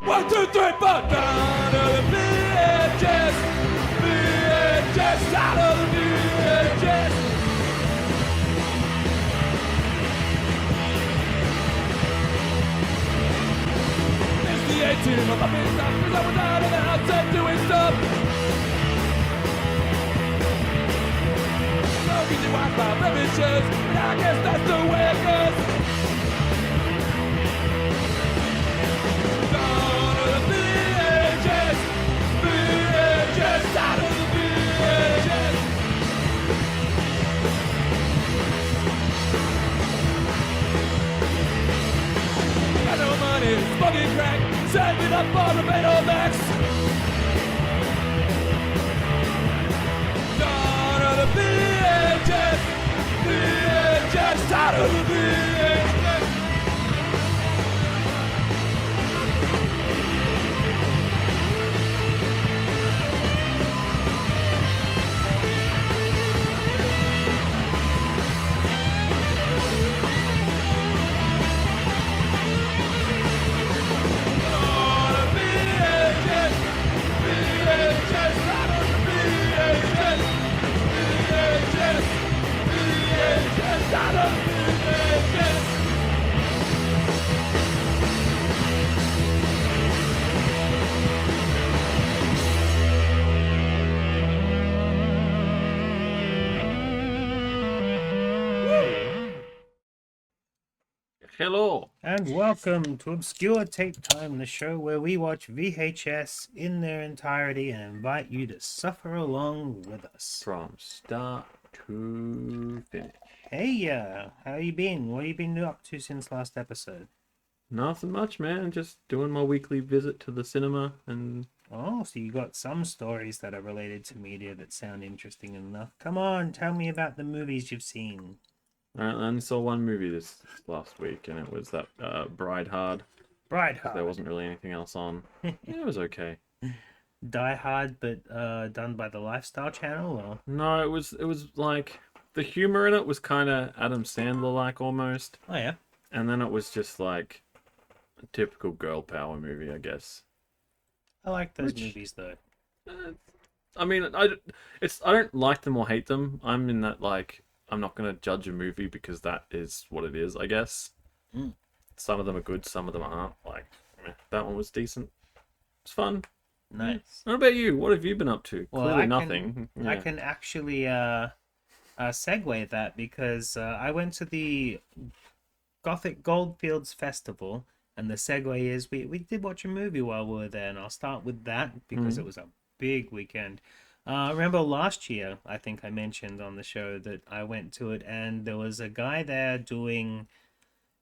1, 2, 3, 4. Down to the VHS. VHS out of the VHS. It's the 18 of my big stuff. Cause I was out of the house and doing stuff. No easy Wi-Fi blemishes, but I guess that's the way it goes. Down to the VHS. VHS out of the VHS. Got no money, smoking crack, saving up for the Betamax. Down to the VHS. VHS out of the VHS. Hello. And welcome to Obscure Tape Time, the show where we watch VHS in their entirety and invite you to suffer along with us. From start to finish. Hey, how you been? What have you been up to since last episode? Nothing much, man. Just doing my weekly visit to the cinema and Oh, so you got some stories that are related to media that sound interesting enough. Come on, tell me about the movies you've seen. I only saw one movie this last week, and it was that Bride Hard. Bride Hard. There wasn't really anything else on. Yeah, it was okay. Die Hard, but done by the Lifestyle Channel, or? No, it was like the humor in it was kind of Adam Sandler like almost, Oh yeah. and then it was just like a typical girl power movie, I guess. I like those Which- movies though. I mean, I don't like them or hate them. I'm in that like I'm not gonna judge a movie because that is what it is, I guess. Mm. Some of them are good, some of them aren't. Like that one was decent. It's fun. Nice. What about you? What have you been up to? Well, Clearly I nothing. I Yeah. can actually segue that because I went to the Gothic Goldfields Festival, and the segue is we did watch a movie while we were there, and I'll start with that because it was a big weekend. Remember last year, I think I mentioned on the show that I went to it, and there was a guy there doing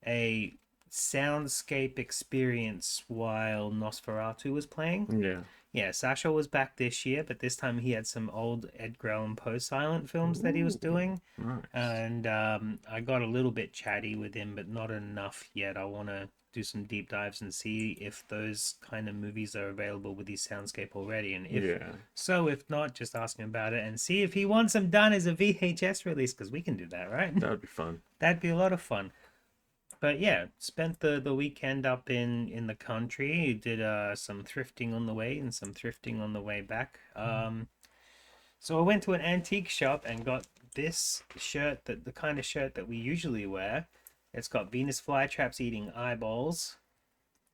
a soundscape experience while Nosferatu was playing. Yeah. Yeah, Sasha was back this year, but this time he had some old Edgar Allan Poe silent films that he was doing. Nice. And I got a little bit chatty with him, but not enough yet. I want to do some deep dives and see if those kind of movies are available with his soundscape already. And if Yeah. so, if not, just ask him about it and see if he wants them done as a VHS release, because we can do that, right? That would be fun. That'd be a lot of fun. But yeah, spent the weekend up in the country. Did some thrifting on the way and some thrifting on the way back. So I went to an antique shop and got this shirt, the kind of shirt that we usually wear. It's got Venus flytraps eating eyeballs.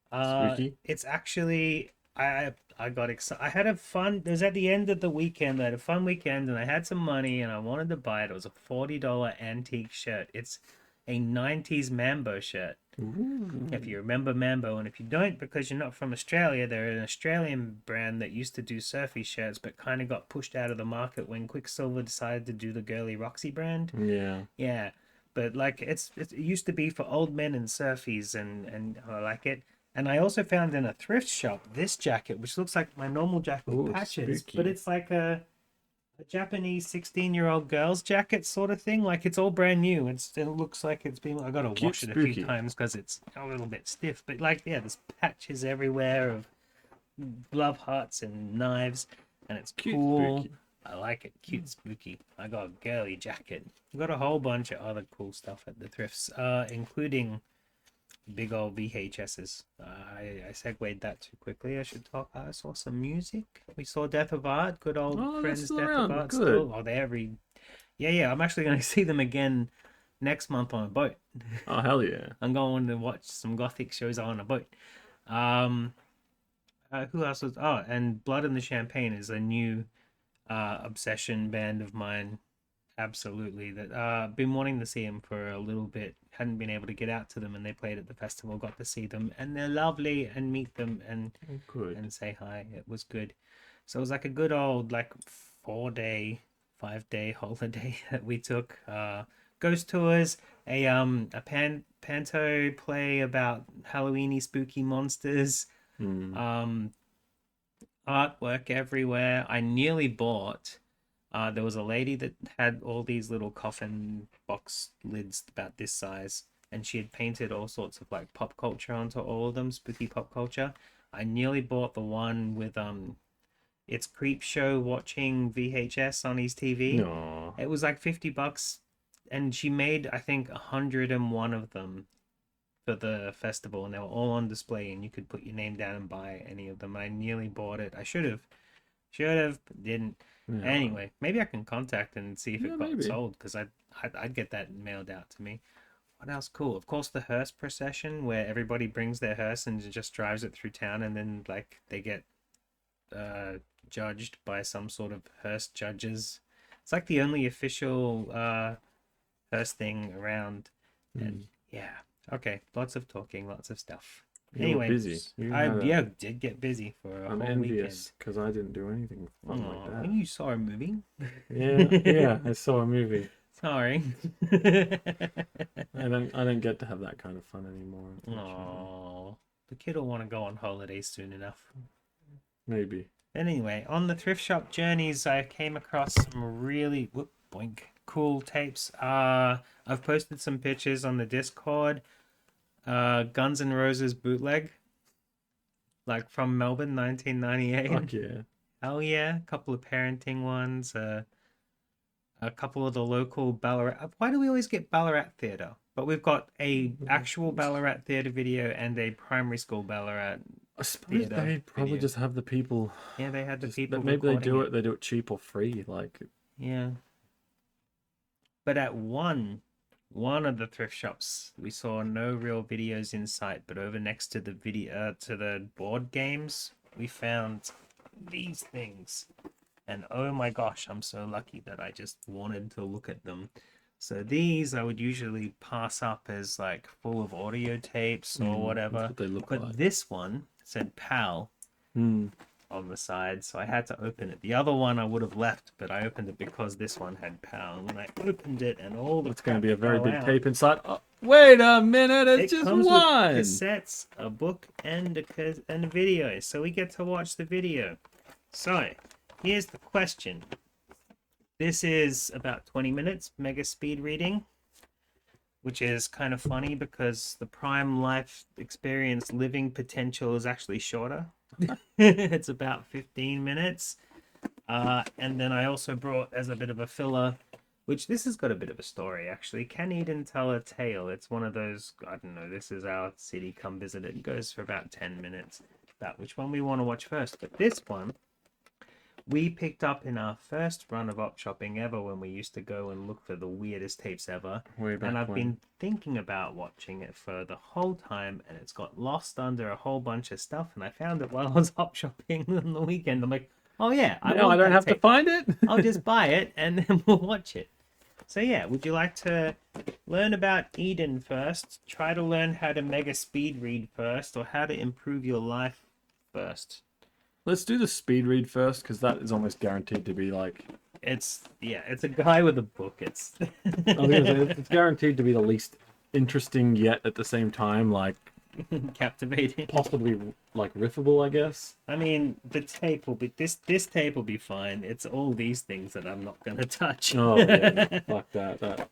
Spooky. It's actually I got excited. I had a fun. It was at the end of the weekend. I had a fun weekend, and I had some money, and I wanted to buy it. It was a $40 antique shirt. It's a 90s Mambo shirt. If you remember Mambo, and if you don't because you're not from Australia, they're an Australian brand that used to do surfy shirts but kind of got pushed out of the market when Quicksilver decided to do the girly Roxy brand. Yeah. Yeah, but like it used to be for old men and surfies, and I like it. And I also found in a thrift shop this jacket, which looks like my normal jacket with Ooh, patches, spooky. but it's like a Japanese 16-year-old girl's jacket sort of thing. Like it's all brand new. It looks like it's been. I got to Cute, wash it a few spooky. times because it's a little bit stiff. But like, yeah, there's patches everywhere of glove hearts and knives, and it's Cute, cool. spooky. I like it. Cute, spooky. I got a girly jacket. Got a whole bunch of other cool stuff at the thrifts, including big old VHSs. I segued that too quickly. I should talk. I saw some music. We saw Death of Art. Good old Oh, they're friends, still Death around. of Art. Good. Still, oh, they're every. Yeah, yeah. I'm actually going to see them again next month on a boat. Oh, hell yeah. I'm going to watch some gothic shows on a boat. Um, who else was? Oh, and Blood and the Champagne is a new obsession band of mine. Absolutely, that been wanting to see them for a little bit. Hadn't been able to get out to them, and they played at the festival. Got to see them, and they're lovely, and meet them, and Good. say hi. It was good. So it was like a good old like 4-day, 5-day holiday that we took. Ghost tours, panto play about Halloweeny spooky monsters, Mm. artwork everywhere. I nearly bought. There was a lady that had all these little coffin box lids about this size, and she had painted all sorts of like pop culture onto all of them, spooky pop culture. I nearly bought the one with it's Creep Show watching VHS on his TV. No. It was like $50, and she made I think 101 of them for the festival, and they were all on display, and you could put your name down and buy any of them. I nearly bought it. I should have, but didn't. Yeah. Anyway, maybe I can contact and see if Yeah, it got maybe. sold, because I'd get that mailed out to me. What else cool? Of course, the hearse procession, where everybody brings their hearse and just drives it through town, and then like they get judged by some sort of hearse judges. It's like the only official hearse thing around. And yeah, okay, lots of talking, lots of stuff. You were Anyway, busy. You I had a- yeah did get busy for a I'm whole envious because I didn't do anything fun weekend. like Aw, that. you saw a movie? Yeah, I saw a movie. Sorry. I don't get to have that kind of fun anymore. unfortunately. Aww. The kid will want to go on holiday soon enough. Maybe. Anyway, on the thrift shop journeys, I came across some really cool tapes. I've posted some pictures on the Discord. Guns N' Roses bootleg, like from Melbourne, 1998. Fuck yeah. Hell yeah! A couple of parenting ones. A couple of the local Ballarat. Why do we always get Ballarat Theatre? But we've got a actual Ballarat Theatre video and a primary school Ballarat. I suppose Theatre they probably video. just have the people. Yeah, they had the Just, people. but maybe they do recording it. They do it cheap or free. Like Yeah. But at one of the thrift shops, we saw no real videos in sight. But over next to the video to the board games, we found these things. And oh my gosh, I'm so lucky that I just wanted to look at them. So these I would usually pass up as like full of audio tapes or whatever. That's what they look But like. this one said PAL Hmm. on the side, so I had to open it. The other one I would have left, but I opened it because this one had PAL. And when I opened it, and all the It's going to be a very crap big fell out, tape inside. Oh, wait a minute! It's it just comes one. with cassettes, a book, and a video. So we get to watch the video. So here's the question. This is about 20 minutes, mega speed reading, which is kind of funny because the prime life experience living potential is actually shorter. It's about 15 minutes. And then I also brought as a bit of a filler, which this has got a bit of a story actually. Can Eden tell a tale? It's one of those, I don't know, this is our city, come visit it. It goes for about 10 minutes. About which one we want to watch first. But this one, we picked up in our first run of op shopping ever when we used to go and look for the weirdest tapes ever. Way back And I've when. been thinking about watching it for the whole time, and it's got lost under a whole bunch of stuff. And I found it while I was op shopping on the weekend. I'm like, oh yeah, No, I want don't that have to tape. find it. I'll just buy it and then we'll watch it. So yeah, would you like to learn about Eden first? Try to learn how to mega speed read first, or how to improve your life first? Let's do the speed read first because that is almost guaranteed to be like. It's a guy with a book. It's I was gonna say, it's guaranteed to be the least interesting yet at the same time like captivating. possibly like riffable, I guess. I mean, the tape will be this tape will be fine. It's all these things that I'm not gonna touch. Oh yeah, no, fuck that.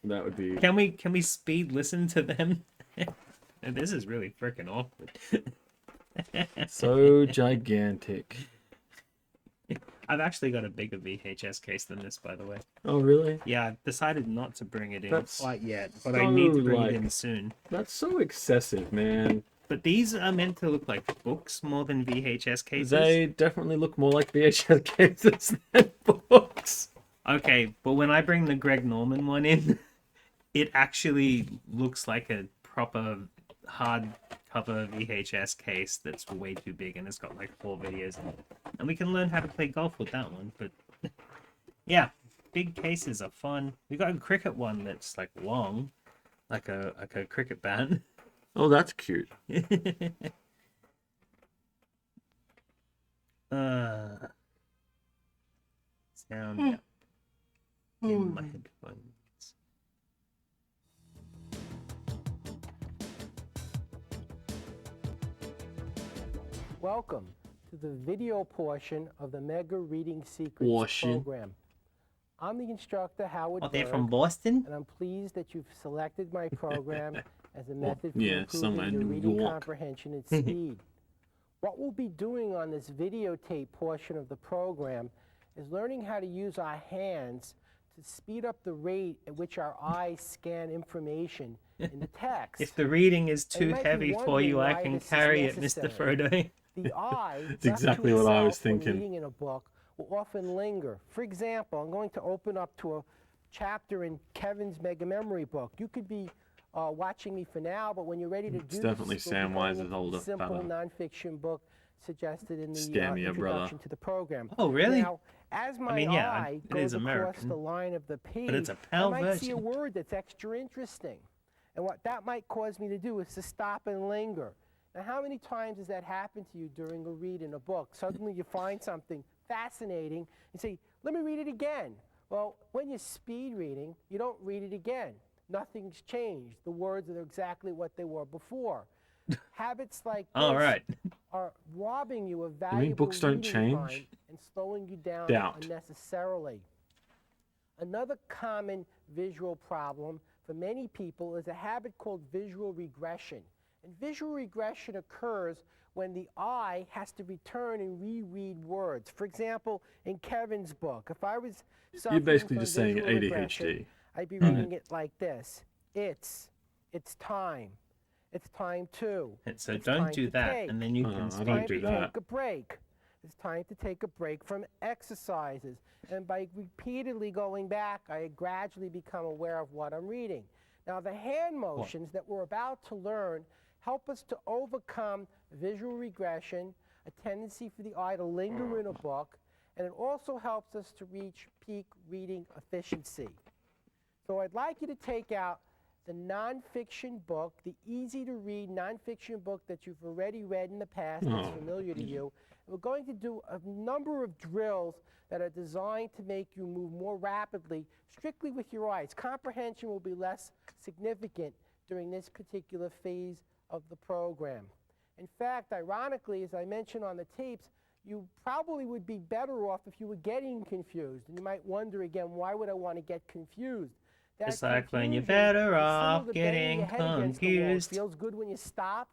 That would be. Can we speed listen to them? This is really freaking awkward. So gigantic. I've actually got a bigger VHS case than this, by the way. Oh, really? Yeah, I've decided not to bring it in That's quite yet, but I need to so, bring it like- in soon. That's so excessive, man. But these are meant to look like books more than VHS cases. They definitely look more like VHS cases than books. Okay, but when I bring the Greg Norman one in, it actually looks like a proper hardcover VHS case that's way too big, and it's got like 4 videos in it. And we can learn how to play golf with that one. But yeah, big cases are fun. We got a cricket one that's like long, like a cricket bat. Oh, that's cute. Sound in my headphones. Welcome to the video portion of the Mega Reading Secrets Portion. program. I'm the instructor, Howard Oh, they're Berg, from Boston? and I'm pleased that you've selected my program as a method for yeah, somewhere improving in your New reading York. comprehension and speed. What we'll be doing on this videotape portion of the program is learning how to use our hands to speed up the rate at which our eyes scan information in the text. If the reading is And you too might be heavy for you, wondering I why can this is carry it, Mr. necessary. Frodo. The eye, It's left to exactly what I was itself when thinking. reading in a book, will often linger. For example, I'm going to open up to a chapter in Kevin's Mega Memory book. You could be watching me for now, but when you're ready to do It's definitely this, we'll be Samwise's going into the older simple fella. nonfiction book suggested in the Scam ya, brother. introduction to the program. Oh, really? Now, as my mean, yeah, eye it is goes across American, the line of the page, it's a I PAL might see a version. word that's extra interesting. And what that might cause me to do is to stop and linger. Now, how many times has that happened to you during a read in a book? Suddenly you find something fascinating and say, let me read it again. Well, when you're speed reading, you don't read it again. Nothing's changed. The words are exactly what they were before. Habits like this All right. are robbing you of mean valuable books don't reading change? time and slowing you down Doubt. unnecessarily. Another common visual problem for many people is a habit called visual regression. And visual regression occurs when the eye has to return and reread words. For example, in Kevin's book, if I was You're suffering basically from just saying visual regression, ADHD. I'd be reading it like this. It's time. It's time to. And so It's don't time do to that, take. and then you I can don't speed Time do to read. that. take a break. It's time to take a break from exercises. And by repeatedly going back, I gradually become aware of what I'm reading. Now, the hand motions that we're about to learn help us to overcome visual regression, a tendency for the eye to linger in a book, and it also helps us to reach peak reading efficiency. So I'd like you to take out the nonfiction book, the easy-to-read nonfiction book that you've already read in the past that's familiar to you. And we're going to do a number of drills that are designed to make you move more rapidly, strictly with your eyes. Comprehension will be less significant during this particular phase of the program. In fact, ironically, as I mentioned on the tapes, you probably would be better off if you were getting confused. And you might wonder again, why would I want to get confused? That It's like when you're confusion better is off similar to banging your getting head against the wall. It confused. feels good when you stop.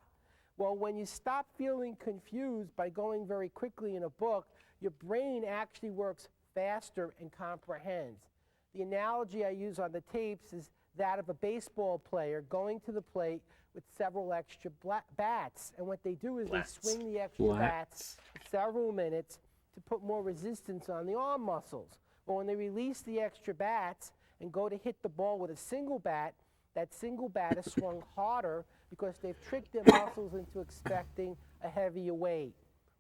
Well, when you stop feeling confused by going very quickly in a book, your brain actually works faster and comprehends. The analogy I use on the tapes is that of a baseball player going to the plate with several extra bats. And what they do is Blats. they swing the extra bats for several minutes to put more resistance on the arm muscles. Well, when they release the extra bats and go to hit the ball with a single bat, that single bat is swung harder because they've tricked their muscles into expecting a heavier weight.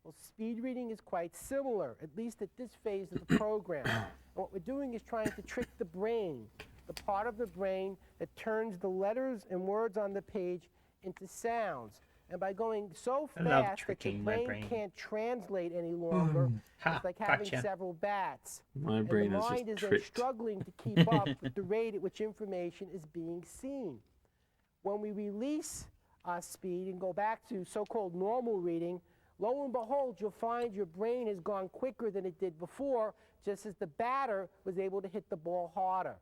Well, speed reading is quite similar, at least at this phase of the program. And what we're doing is trying to trick the brain, the part of the brain that turns the letters and words on the page into sounds. And by going so I love fast that your tricking my brain brain. can't translate any longer, Ha, it's like having gotcha. several bats. My And brain the is mind just is then tricked. struggling to keep up with the rate at which information is being seen. When we release our speed and go back to so-called normal reading, lo and behold, you'll find your brain has gone quicker than it did before, just as the batter was able to hit the ball harder.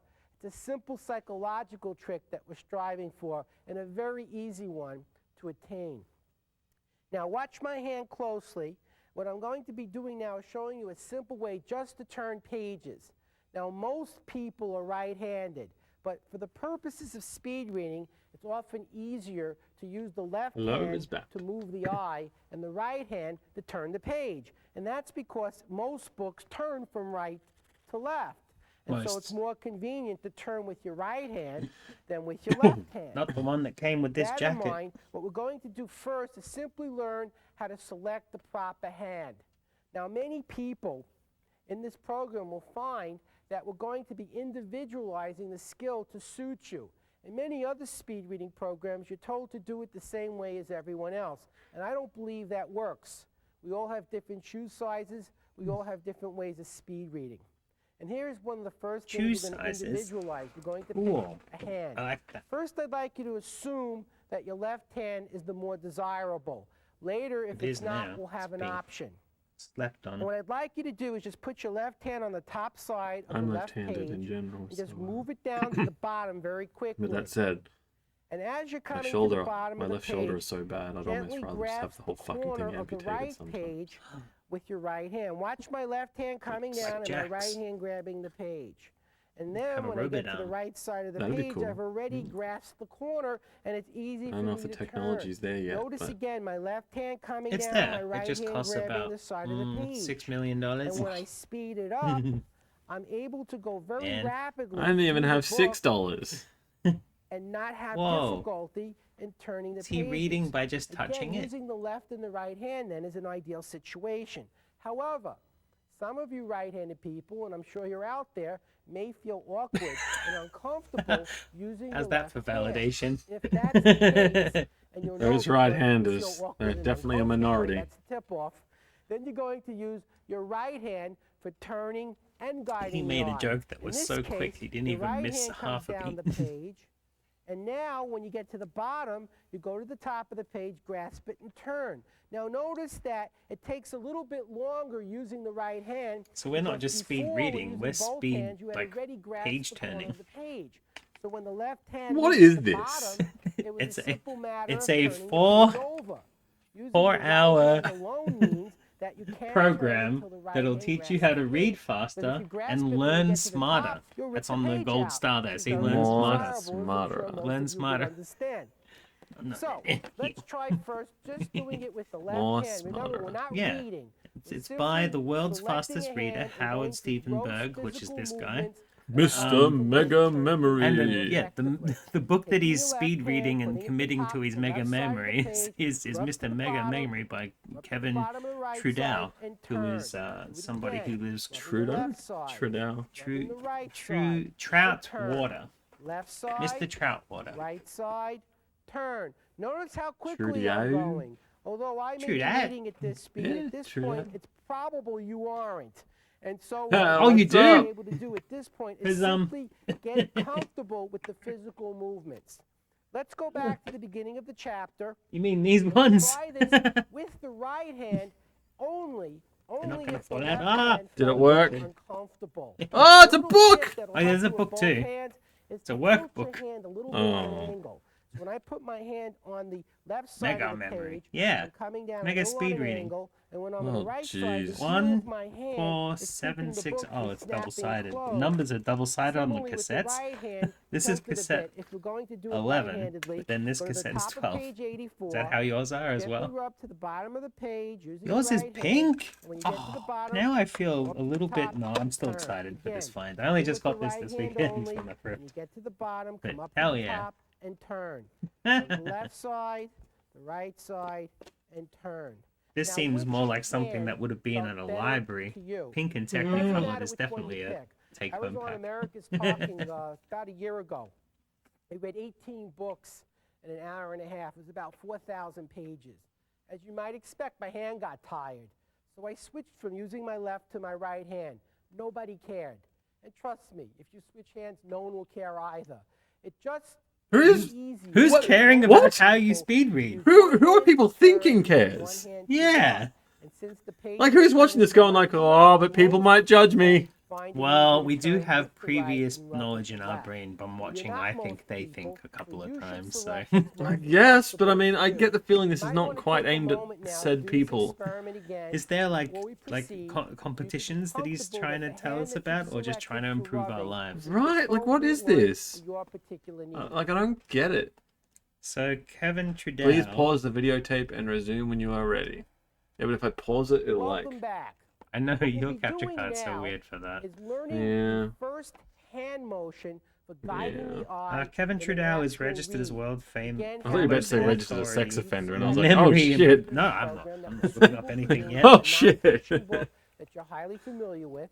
It's a simple psychological trick that we're striving for, and a very easy one to attain. Now watch my hand closely. What I'm going to be doing now is showing you a simple way just to turn pages. Now, most people are right-handed, but for the purposes of speed reading, it's often easier to use the left Hello, hand Ms. Beck. to move the eye and the right hand to turn the page. And that's because most books turn from right to left. And so it's more convenient to turn with your right hand than with your left hand. Not the one that came with this That jacket. in mind, what we're going to do first is simply learn how to select the proper hand. Now, many people in this program will find that we're going to be individualizing the skill to suit you. In many other speed reading programs, you're told to do it the same way as everyone else. And I don't believe that works. We all have different shoe sizes. We all have different ways of speed reading. And here's one of the first things we're going to individualize. We're going to pick a hand. I like that. First, I'd like you to assume that your left hand is the more desirable. Later, if It it's is not, now. we'll have an It's pink. option. Slept on. And what I'd like you to do is just put your left hand on the top side of I'm the left left-handed page in general, and just so, move it down to the bottom very quickly. With that said, And as you're my coming to shoulder, the bottom my of the left shoulder page, is so bad, I'd almost gently rather just grasp have the whole the fucking corner thing of the amputated right sometimes. page with your right hand. Watch my left hand coming Like down and my Jax. right hand grabbing the page. And then Have a when I get to the Robodown. right side of the That'd be page, cool. I've already grasped the corner, and it's easy I for don't know me if the to technology's turn. there yet, Notice but again, my left hand coming It's down, my there. right It just hand costs grabbing about the side of the page. $6 million. And when I speed it up, I'm able to go very Man. rapidly I didn't even through the have book $6. and not have Whoa. difficulty in turning the Is he pages. reading by just touching Again, it? using the left and the right hand then is an ideal situation. However, some of you right-handed people, and I'm sure you're out there, may feel awkward and uncomfortable using How's the that left for hand. validation? If that's the case, and you'll Those notice that you right-handers, feel awkward they're and definitely a uncomfortable, minority. That's a tip-off. Then you're going to use your right hand for turning and guiding He the made a eye. joke that In was this so case, quick he didn't your even right miss hand half comes a down beat. the page, and now when you get to the bottom, you go to the top of the page, grasp it, and turn. Now notice that it takes a little bit longer using the right hand. So we're not because just speed before, reading, when we're using both speed, hands, you had like, already grasped page the corner turning. of the page. So when the left hand What reached is the this? bottom, it was It's a a- simple matter it's of a turning the four- page over. Using 4 the right hour hand alone means that you can't turn program until the right that'll hand teach you grasps how to the read page. But if faster you grasp and it when you learn get to the smarter. top, you'll rip That's the on the page gold out. star there. It's See, very learn More smarter. desirable, as I'm smarter. sure most Learn of you would smarter. understand. No. So let's try first just doing it with the left More hand. Remember, we're smarter. not Yeah. reading. We're It's by simply the world's selecting fastest a reader, hand and Howard going through Stephen gross Berg, which is physical this guy. movements Mr. Mega Memory. And Yeah. the book that Taking he's your left speed hand, reading putting and it at the committing top to his of the mega left side of the memory page, is go up to Mr. the Mega bottom, Memory by up to the Kevin bottom of the right Trudeau, side and who turn. is Do it somebody again. who lives Rub the Trudeau? left side, Trudeau. rubbing the right True side, Trout and turn. Water. Left side, Mr. Troutwater. right side, turn. Notice how quickly Trudeau. I'm going. Although I may be Trudeau. reading at this speed, Yeah, at this Trudeau. point, it's probable you aren't. And so Oh, what you I'm do? able to do at this point 'Cause, is simply get comfortable with the physical movements. Let's go back to the beginning of the chapter. You mean these ones? Try this with the right hand only. not Only gonna if the fall left out. Ah! hand Did it feels work? uncomfortable. Oh, it's a Little book! tip that'll Oh, yeah, there's help a you with book both too. hands is It's a to workbook. tilt your hand a little bit at an Oh. angle. So when I put my hand on the left side Mega of the memory. page, Yeah. I'm coming down Mega a little speed on an reading. angle, and when I'm on Oh, the right side, jeez. the heel One, of my hand 4, is 7, keeping the 6. book Oh, from it's snapping double-sided. The closed. numbers are double-sided on the Similarly, with the cassettes. right hand, This is tilt it a cassette bit. If we're going to do it 11, right-handedly, but then this go to the cassette is top of 12. page 84, Is that how yours are as gently well? rub to the bottom of the page using Yours the is right hand, pink. and when you get to the Oh, bottom, now I feel up a little the bit. top, No, I'm still turn. excited for this Again, find. I only do just it got with this the this right hand weekend only, from the and thrift. you get to the bottom, But come up hell to the yeah. top, and turn. From the left side, the right side, and turn. This Now, seems which more like something hand that would have been felt at a better library. to you? Pink and Doesn't Technicolor matter is which one definitely you a pick. take I was home on pack. America's Talking about a year ago. They read 18 books in an hour and a half. It was about 4,000 pages. As you might expect, my hand got tired. So I switched from using my left to my right hand. Nobody cared. And trust me, if you switch hands, no one will care either. It just Who's- easy. Who's What- caring about what? how you speed read? Who are people thinking cares? Yeah. And since the page Like, who's watching this going like, oh, but people might judge me? finding Well, easy we do turns have with the right previous and left knowledge with in our left. brain from You're watching not I most Think They people, Think a couple so of you should times, so. select what's most Yes, but I mean, I possible get the feeling You this is might not wanna quite take a aimed at moment now to said do this people. experiment again. Is there Before we like proceed, you should be competitions that he's comfortable trying to that the tell hand us that about, you've or just trying to selected for improve our rubbing lives? is the Right, like, what is appropriate one this? for your particular need. Like, I don't get it. So Kevin Trudell. Please pause the videotape and resume when you are ready. Yeah, but if I pause it, it'll like... Welcome back. I know we'll your be capture doing card's so now weird for that. Is learning Yeah. the first hand motion for guiding Yeah. the eye. Kevin in an Trudell is actual registered as read. world famous. Again, I thought you were about to say have registered as a sex authority, offender, and so I was you like, oh memory of- shit. No, I'm not. program that I'm was not looking up suitable for anything you, yet. Oh, a shit. nonfiction book that you're highly familiar with.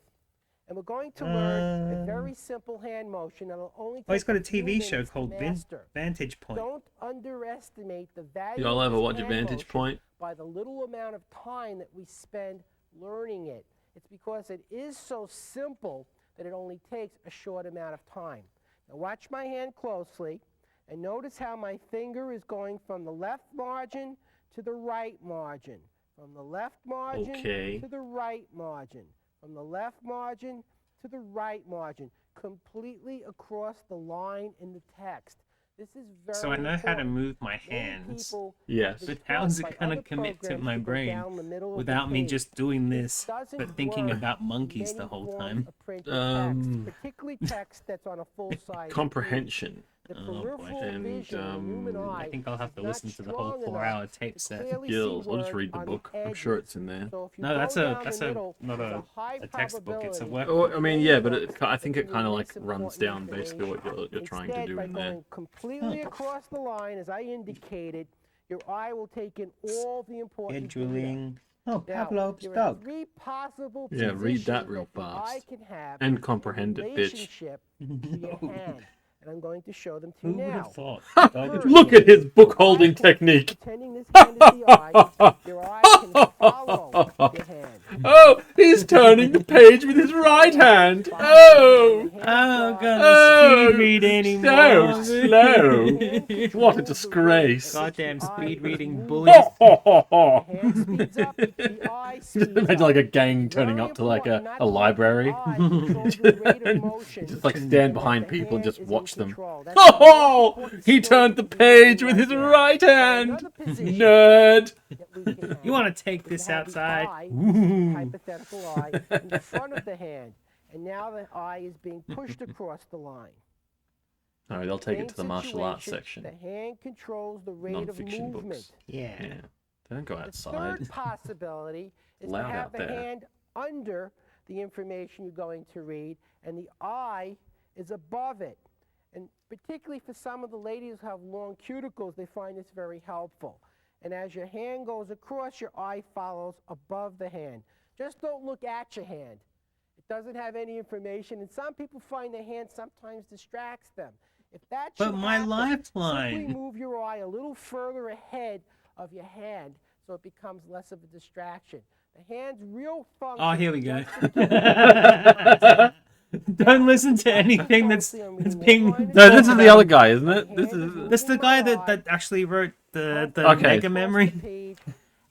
And we're going to learn a very simple hand motion that'll only take Oh, he's got a few TV show minutes to called master. Vantage Point. Don't underestimate the value Y'all of ever this watch a hand Vantage motion Point? by the little amount of time that we spend learning it. It's because it is so simple that it only takes a short amount of time. Now watch my hand closely and notice how my finger is going from the left margin to the right margin. From the left margin Okay. to the right margin. From the left margin to the right margin. Completely across the line in the text. This is very So I know how to important. move my Many hands, people Yes. have but been how's taught it by gonna other commit to programs my go brain down the middle of the without me page. just doing It this, doesn't but thinking work about in monkeys the many whole forms time? of printed Um, text, particularly text that's on a full-size Comprehension. page. The Oh, boy. peripheral And, vision of the human eye I think I'll have to is not listen to the whole strong 4-hour enough tape to set. clearly see Skills. I'll just words read the on book. I'm sure edges. it's in there. So if you No, go that's down a the middle, not there's high a textbook. It's a probability workbook. Oh, I mean, yeah, but that I think it you kind of will like miss runs important down basically what information. you're trying to Instead, do by in there. going completely across the line, as I indicated, your eye will take in all the important data. Scheduling. Oh, Now, Pavlov's there are dog. three possible Yeah, read that positions real the eye fast. can have And in comprehend it, bitch. relationship to your hand. And I'm going to show them to Who you would now. have thought? The Dog first Look at his book your holding eye can- technique. Pretending this hand is the eye, your eye can follow your hand. Oh, he's turning the page with his right hand. Oh, Oh, God, Oh, speed read anymore. so slow. What a disgrace. Goddamn speed reading bully. bullies. Just Hand speeds up, the eye speeds imagine up. like a gang It's turning very up to like important not a to let the library. eye control the rate of motion Just like and stand that behind the people and hand just is in watch them. control. That's the most Oh, important he skill turned the that you page learn with his right now. right hand. Another position Nerd. that we can have You want to take is this to have the outside? eye, Ooh. hypothetical eye, in front of the hand. And now the eye is being pushed across the line. All right, they'll take it to the Same martial arts situation, section. The hand controls the rate of Non-fiction movement. books. Yeah. Yeah, they don't go The outside. third possibility is to Loud have out the there. hand under the information you're going to read, and the eye is above it. And particularly for some of the ladies who have long cuticles, they find this very helpful. And as your hand goes across, your eye follows above the hand. Just don't look at your hand. It doesn't have any information, and some people find the hand sometimes distracts them. If that But should my happen, lifeline. simply move your eye a little further ahead of your hand so it becomes less of a distraction. The hand's real function. Oh, here we is go. just to Don't listen to anything that's being. No, this is the other guy, isn't it? This is. This is the guy that actually wrote the Okay. Mega Memory.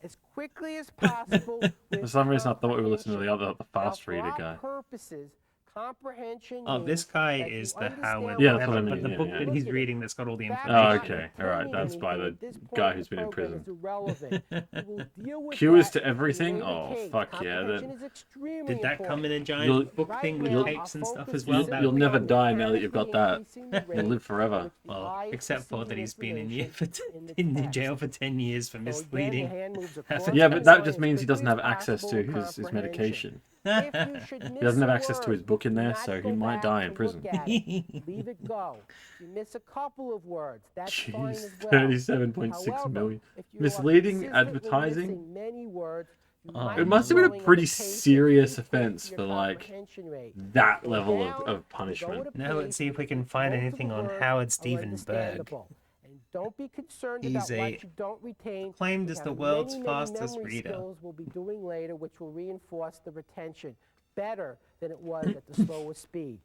As quickly as possible. For some reason, I thought we were listening to the fast reader guy. Purposes, comprehension. Oh, this guy means that is you the understand Howard. Yeah, that's what I But mean, the yeah, book yeah. that he's reading that's got all the Fact information. Oh, not okay. All right. returning That's by anything the at this point guy in who's the been in program prison. is irrelevant. We will deal with Cures that to everything? at a later Oh, case. fuck yeah, Comprehension that- is extremely Did that come in a giant You'll- book thing with now, tapes and our stuff focus as well? is That You'll would- never on die now that you've got that. increasing the You'll rate live forever. at which the Well, eye is except for that receiving he's been in information the in text. jail for 10 years for So again, the misleading. hand moves half across a Yeah, the but that line just as means he doesn't have quickly as access to possible his comprehension. medication. If you should He miss doesn't have a access to his word, book in do there, not so he go might back die in to prison. look at it. Leave it go. If you miss a couple of words, that's fine Jeez, as well. 37.6 However, million. if you are Misleading consistently advertising? missing many words, you Oh, might it be must have been a going at pretty pace that serious increases offense your for, like, comprehension rate. That Go level down, of go at punishment. a Now let's pace see if we can which find most of anything the on words Howard are Stephen Berg. understandable. And don't be concerned He's about a what you don't retain. claimed We as have the world's many fastest memory reader. skills we'll be doing later, which will reinforce the retention better than it was at the slower speed.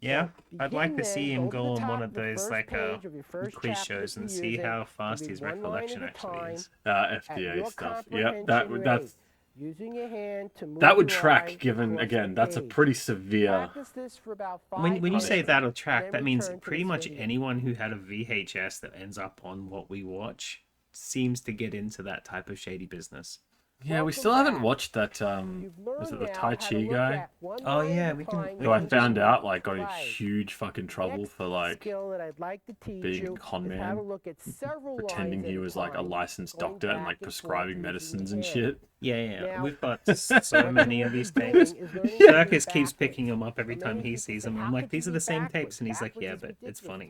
Yeah, I'd like to Begin see then, him go to go the on top one of of the those first like page of your first quiz chapter shows and if you see use it. how fast Read his one line recollection at a actually time is. FDA your stuff. Yep, comprehension that's rate. Using your hand to move That would your eye track, given across again, the that's a page. pretty severe. Practice this for about 5 When you say minutes, that'll track, then that means return to pretty this much video. anyone who had a VHS that ends up on what we watch seems to get into that type of shady business. Yeah, we Welcome still haven't back. watched that. You've Was it learned the now Tai how to Chi look guy? at one Oh, line yeah, at a we can- time Who I and found just out like got in right. huge fucking trouble Next for like skill that I'd like to teach being you a con is how to man, look at several pretending lines he at was like a time, licensed going doctor and back like and forth prescribing using medicines your and hand. shit. Yeah. Now, We've got so many of these tapes. Circus keeps picking them up every time he sees them. I'm like, these are the same tapes, and he's like, yeah, but it's funny.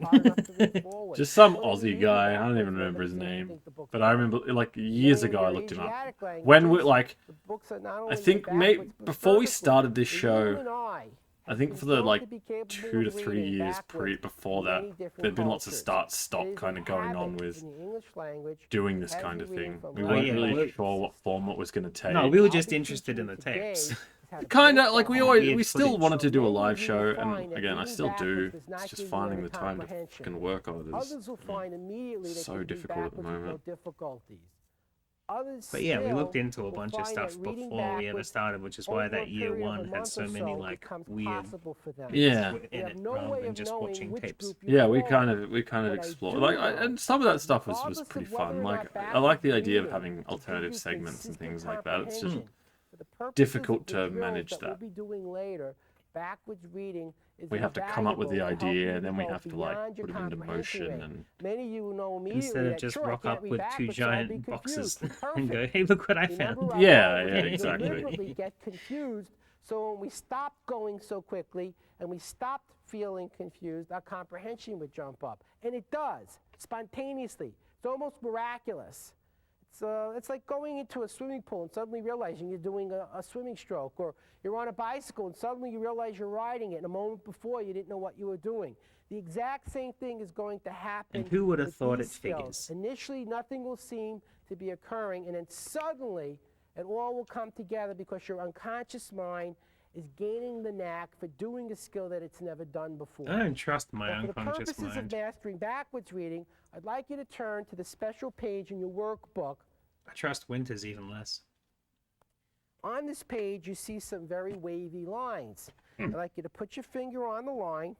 Just some Aussie guy. I don't even remember his name, but I remember like years ago I looked him up. When we like, I think before we started this show, I think for the like 2 to 3 years before that, there'd been lots of start-stop kind of going on with doing this kind of thing. We weren't yeah, really well- sure what form it was going to take. No, we were just interested in the tapes. Kind of like we Weird still footage. wanted to do a live show, and again, I still do. It's just finding the time to fucking work on it Others is will find immediately they so can read difficult at the backwards with no moment. difficulties. Others But yeah, we still looked into a will bunch of find stuff that reading before we ever backwards started, which is over why a that year period of a one had month so or many so like becomes weird possible for them. Yeah. bits They in have it no rather way than of just knowing watching which tapes. group you're Yeah, we following. kind of What I explored. do Like, know, and some of that stuff was regardless of pretty whether fun. or Like, not I like the backwards idea of reading having gives alternative you segments and consistent things like that. It's just comprehension. For the purposes difficult of the to drills manage We'll that. be doing later, backwards reading is We have to come up with the invaluable to help idea, you and then we go have to like beyond your put it into comprehension motion rate. and Many of you will know immediately Instead of that, just sure, I rock can't up read with two backwards, so I'll be giant boxes confused. and go, Perfect. hey, look what I Remember, found. I Yeah, always yeah, exactly. deliberately get confused, so when we stopped going so quickly and we stopped feeling confused, our comprehension would jump up. And it does, spontaneously. It's almost miraculous. It's like going into a swimming pool and suddenly realizing you're doing a swimming stroke, or you're on a bicycle and suddenly you realize you're riding it, and a moment before you didn't know what you were doing. The exact same thing is going to happen. And who would have with thought these it skills. figures? Initially, nothing will seem to be occurring, and then suddenly it all will come together because your unconscious mind is gaining the knack for doing a skill that it's never done before. I don't trust my Now, for the unconscious purposes mind. of mastering backwards reading, I'd like you to turn to the special page in your workbook. I trust Winters even less. On this page, you see some very wavy lines. I'd like you to put your finger on the line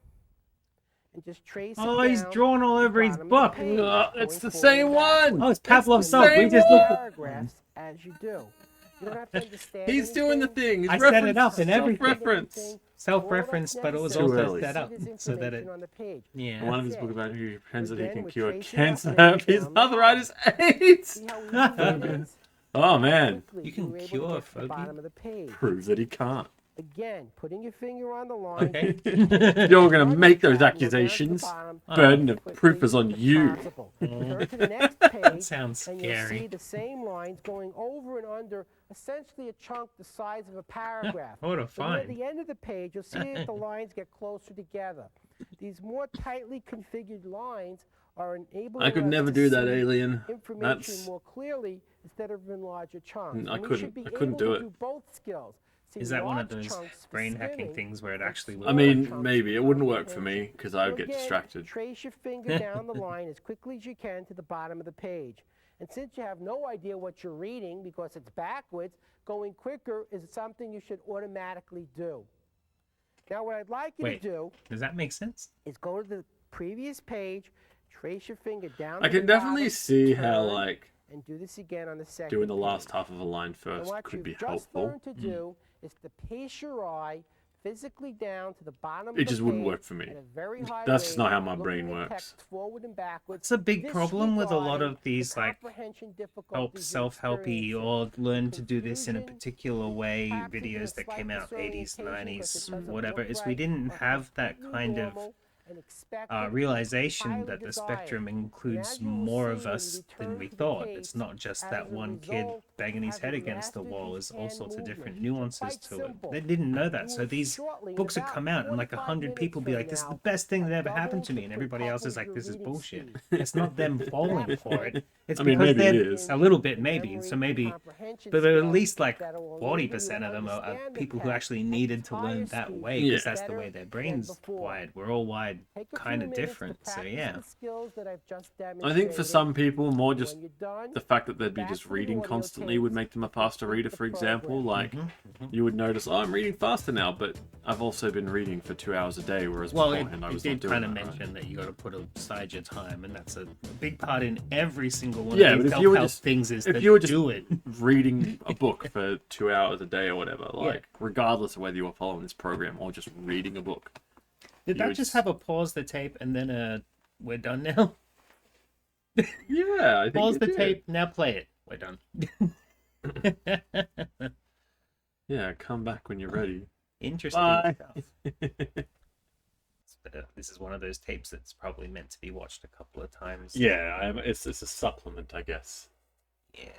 and just trace it Oh, he's down drawn all the over his bottom of the book. page, it's going the same forward and one. Oh, it's backwards. Pavlov's Just dog. We read just the looked at paragraphs as you do. You don't have to understand He's doing the anything. thing. He's I set it up referenced and everything. self-reference. Self-referenced, but it was Too also early. set up See this so that it. information on the page. Yeah. One of his book about who pretends that he Again, can we're cure tracing cancer out of his down the arthritis AIDS. See how easy that is? Oh man, Quickly, You can were able to cure get to the phobia? bottom of the page. proves that he can't. Again, putting your finger on the line. Okay. You're gonna Once make you those have, go down to the accusations. bottom Burden of quickly proof is on as you. possible. Turn to the next page, sounds and you'll see scary. the same lines going over and under essentially a chunk the size of a paragraph. What a But then at find. the end of the page, you'll see that the lines get closer together. These more tightly configured lines are enabling I could us never to do that, see alien. information That's more clearly instead of in larger chunks. I And we couldn't- should be I couldn't able do to it. do both skills. See Is that one of large those chunks for brain hacking swimming things where it and actually I works? mean, smaller maybe it chunks wouldn't for work for me comprehension. because I would So get again, distracted. Trace your finger down the line as quickly as you can to the bottom of the page. And since you have no idea what you're reading because it's backwards, going quicker is something you should automatically do. Now, what I'd like you Wait. to do Does that make sense? is go to the previous page, trace your finger down I to the can definitely bottom, see how turn, like and do this again on the second doing the page. last half of a line And first what could you've be just helpful. learned to do is to pace your eye physically down to the bottom of It the just wouldn't page work for me. at a very high That's just rate, not how my looking brain at works. text forward and backwards, It's a big problem with a lot of disregarding the these like comprehension help difficulties you're self-helpy experiencing. or learn to do this in a Confusion, particular way perhaps even a videos that slight came out 80s, disorientation 90s, because it doesn't whatever. look Is we right, didn't are have that completely kind of normal and expected, realization highly that the desired. spectrum And includes as you will more see of when you us than return we to the thought. page, It's not just as that a one kid result banging his having head against the mastered wall. his There's all hand sorts of different movement. nuances Quite to simple. it. They didn't know that, You so will these shortly, in books have about come out and like 45 100 people be minutes like, "This is from the best thing that have ever happened to doubled me," and everybody else is quadrupled like, "This is your bullshit." reading It's not them falling for it. It's I mean, because maybe it they're is. a little bit, speed, maybe. memory, So maybe, comprehension but at skills least like that will enable 40% you of to them are understand the people who text actually at needed to higher learn that speed way because Yeah. that's the way better their than brains before. wired. We're all wired Take a few kind of minutes to different. So practice yeah. the skills that I've just I think for demonstrated. some people, more When just you're done, the fact that they'd be back just to the reading audio constantly would tapes, make them a faster reader, the for example. program. Like, you would notice, oh, I'm reading faster now, but I've also been reading for 2 hours a day, whereas Well, beforehand I it was not did doing kind of that. Right? mention that you got to put aside your time, and that's a big part in every single one Yeah, of but these if you were self-help just- things is if to you were just- do it. Reading a book for 2 hours a day or whatever, like, regardless of whether you were following this program or just reading a book. Did you that would just s- have a pause the tape and then we're done now? Yeah, I think Pause it the did. tape, now play it. We're done. Yeah, come back when you're ready. Interesting Bye. stuff. This is one of those tapes that's probably meant to be watched a couple of times. Yeah, it's a supplement, I guess. Yeah.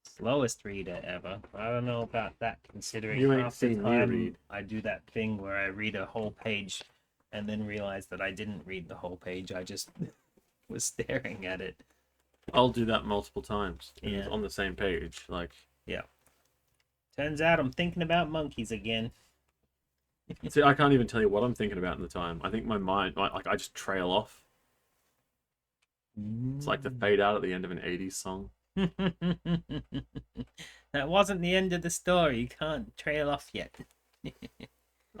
Slowest reader ever. I don't know about that, considering You ain't half the seen me time read. I do that thing where I read a whole page and then realize that I didn't read the whole page. I just was staring at it. I'll do that multiple times. And it's Yeah. on the same page. Like, Yeah. Turns out I'm thinking about monkeys again. see, I can't even tell you what I'm thinking about in the time. I think my mind, like, I just trail off. It's like the fade out at the end of an 80s song. That wasn't the end of the story. You can't trail off yet.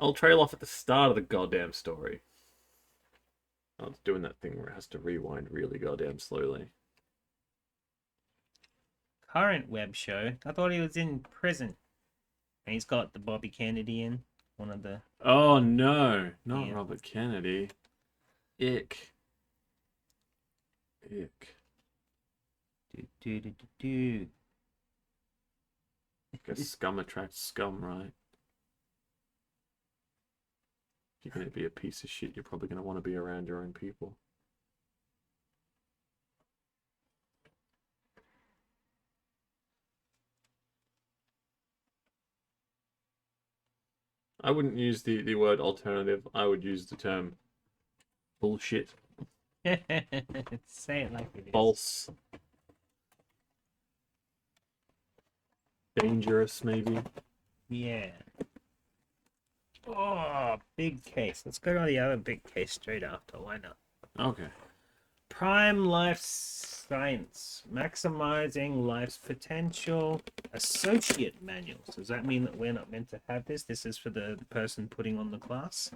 I'll trail off at the start of the goddamn story. Oh, it's doing that thing where it has to rewind really goddamn slowly. Current web show. I thought he was in prison. And he's got the Bobby Kennedy in. One of the... Oh no, not Yeah. Robert Kennedy. Ick. Ick. Do. Guess scum attracts scum, right? If you're going to be a piece of shit, you're probably going to want to be around your own people. I wouldn't use the word alternative. I would use the term bullshit, Say it like it is. false, dangerous, maybe. Yeah. Oh, big case. Let's go to the other big case straight after. Why not? Okay. Prime Life Science. Maximizing Life's Potential. Associate Manuals. Does that mean that we're not meant to have this? This is for the person putting on the class?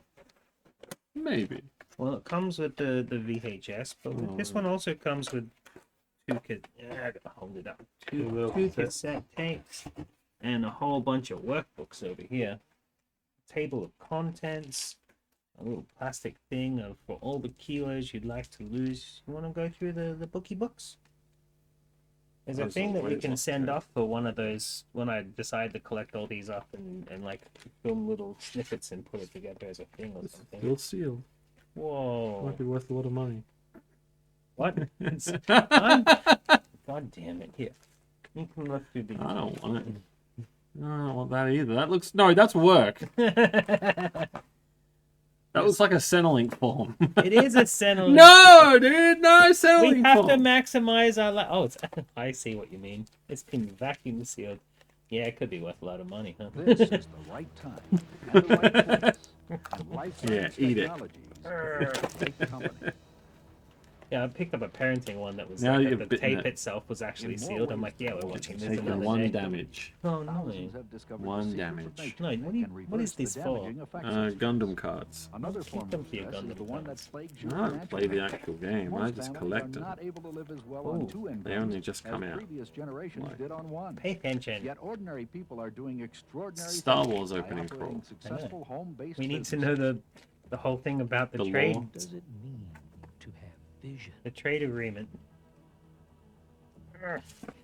Maybe. Well, it comes with the VHS, but this one also comes with I gotta hold it up. Two cassette tapes and a whole bunch of workbooks over here. Table of contents, a little plastic thing for all the kilos you'd like to lose. You want to go through the bookie books? There's a Those thing are that we way can more send good. off for one of those when I decide to collect all these up and like film little snippets and put it together as a thing or something. Still sealed. Whoa. Might be worth a lot of money. What? God damn it. Here. You can look through I the... don't want it. No, I don't want that either. That looks... No, that's work. That looks like a Centrelink form. It is a Centrelink. No, dude! No Centrelink We have to form. maximize our... Oh, it's... I see what you mean. It's been vacuum sealed. Yeah, it could be worth a lot of money, huh? This is the right time and the right place. And Life Yeah, Science eat it. Technologies is a big company. Yeah, I picked up a parenting one that was Now like you've the bitten tape it. itself was actually In more sealed. I'm ways like, yeah, we're watching this Taking another one day. damage. Oh, no. Thousands have discovered the One secrets of damage. nature No, that what do you- can what is reverse the this for? damaging effects of stress. Gundam cards. Another Keep form them of for your stress is Gundam the one that cards. plagues I your don't play the imagination. actual game. I Most just families collect are them. not able to live as well Ooh, on two They incomes only just come as out. previous generations Like- did on one. Pay attention. Yet ordinary people are doing extraordinary Star things Wars by opening operating crawl. successful home-based We need to businesses. know the whole thing about the The trade. law. Does it mean to have vision? The trade agreement.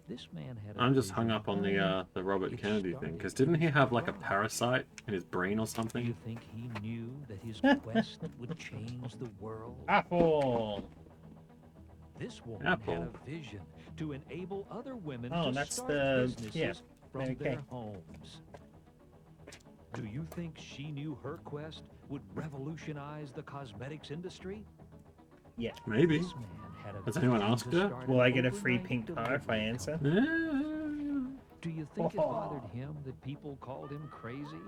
This man had. I'm just hung up on the Robert Kennedy thing, because didn't he have like a parasite in his brain or Do you something? think he knew that his quest would change the world? Apple. This woman Apple. had a vision to enable other women Oh, to that's start the- businesses yeah, from okay. their homes. Do you think she knew her quest would revolutionize the cosmetics industry? Yeah. Maybe. This man had a Has anyone vision asked to her? start Will I an get a free overnight pink car if I delivery answer? company. Do you think it bothered him that people called him crazy?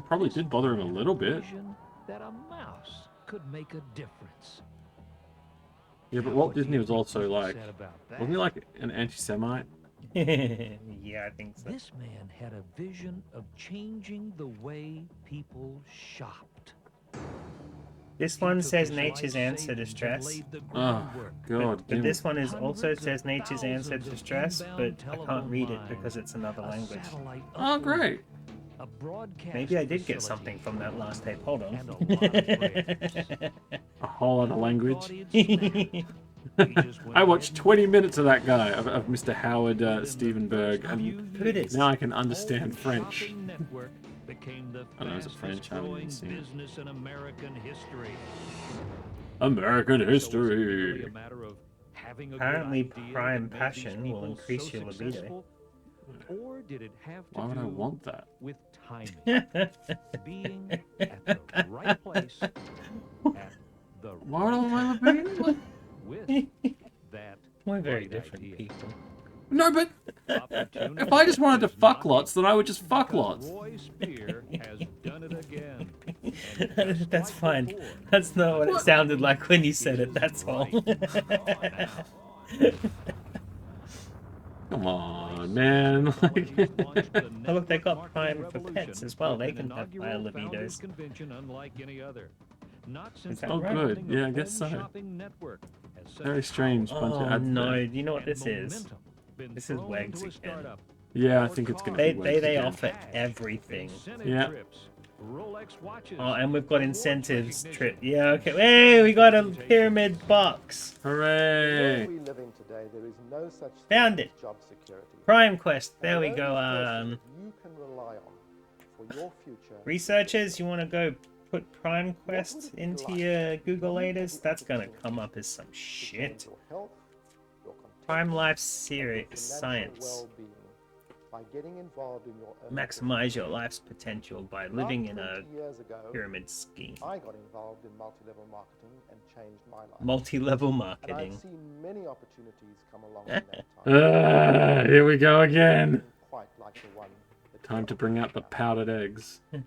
Probably did bother him a little bit. Vision that a mouse could make a difference. Yeah, but Now, Walt what do Disney you was think also people like, said about wasn't he that? like an anti-Semite? Yeah, I think so. This man had a vision of changing the way people shopped. This He one took says his nature's life answer to savings and stress. laid the Oh, groundwork. God. But damn this it. one is also Hundreds of says nature's answer thousands to of stress, but inbound I can't telephone read it lines, because it's another a language. satellite Oh, uplink, great. a broadcast Maybe I did get facility, something from that last tape. Hold on. and a lot of prayers. A whole other language. Thought he'd snap. He just went I ahead watched and 20 minutes of that guy, of Mr. Howard within the Stevenberg, first and few Who it is? now I can Home understand French. Shopping Network became the I don't know, is it French? I haven't even fastest seen it. growing business in American history. American So was it really history. a matter of having a good Apparently, idea prime that made these passion will people increase so your libido. successful? Or did it have to Why would I do want that? with timing? Being at the right place at the Why would I right want time to be? with that We're very right different idea. people. No, but Opportunity if I just wanted to is fuck knocking lots, then I would just fuck because lots. Roy Spear has done it again. And just That's like fine. before, That's not what it What? sounded like when you said he it, is that's all. right now. Come on, man. Oh, look, they got Prime for pets as well. They can have higher libidos. Convention unlike any other. Not since that the right? Oh, good. founding of Yeah, I guess Home so. Shopping Network has such Very strange power bunch of Oh ads no, there. do you know what and this is? momentum been This is thrown Wags into a again. startup. Yeah, I think it's gonna They be they, Wags they again. offer everything. Incentive Yeah. trips, Rolex watches, Oh, and we've got award incentives. recognition. Yeah, okay. Hey, we got a pyramid box. The Hooray! world we live in today, there is no such thing Found as it. job security. Prime Quest. There And we the go. only person you can rely on for your future. Researchers, you want to go put Prime What would Quest it be into like your Google if you laters? had the That's gonna opportunity come up as some to change shit. your health, your content, Prime Life and Series financial Science. well-being by getting involved in your own Maximize your business. life's potential by About living in a 20 years ago, pyramid scheme. I got involved in multi-level marketing and changed my life. Multi-level And marketing. I've seen many opportunities come along in that time. Here we go again. Quite like the one that Time you to bring out the have. powdered eggs. We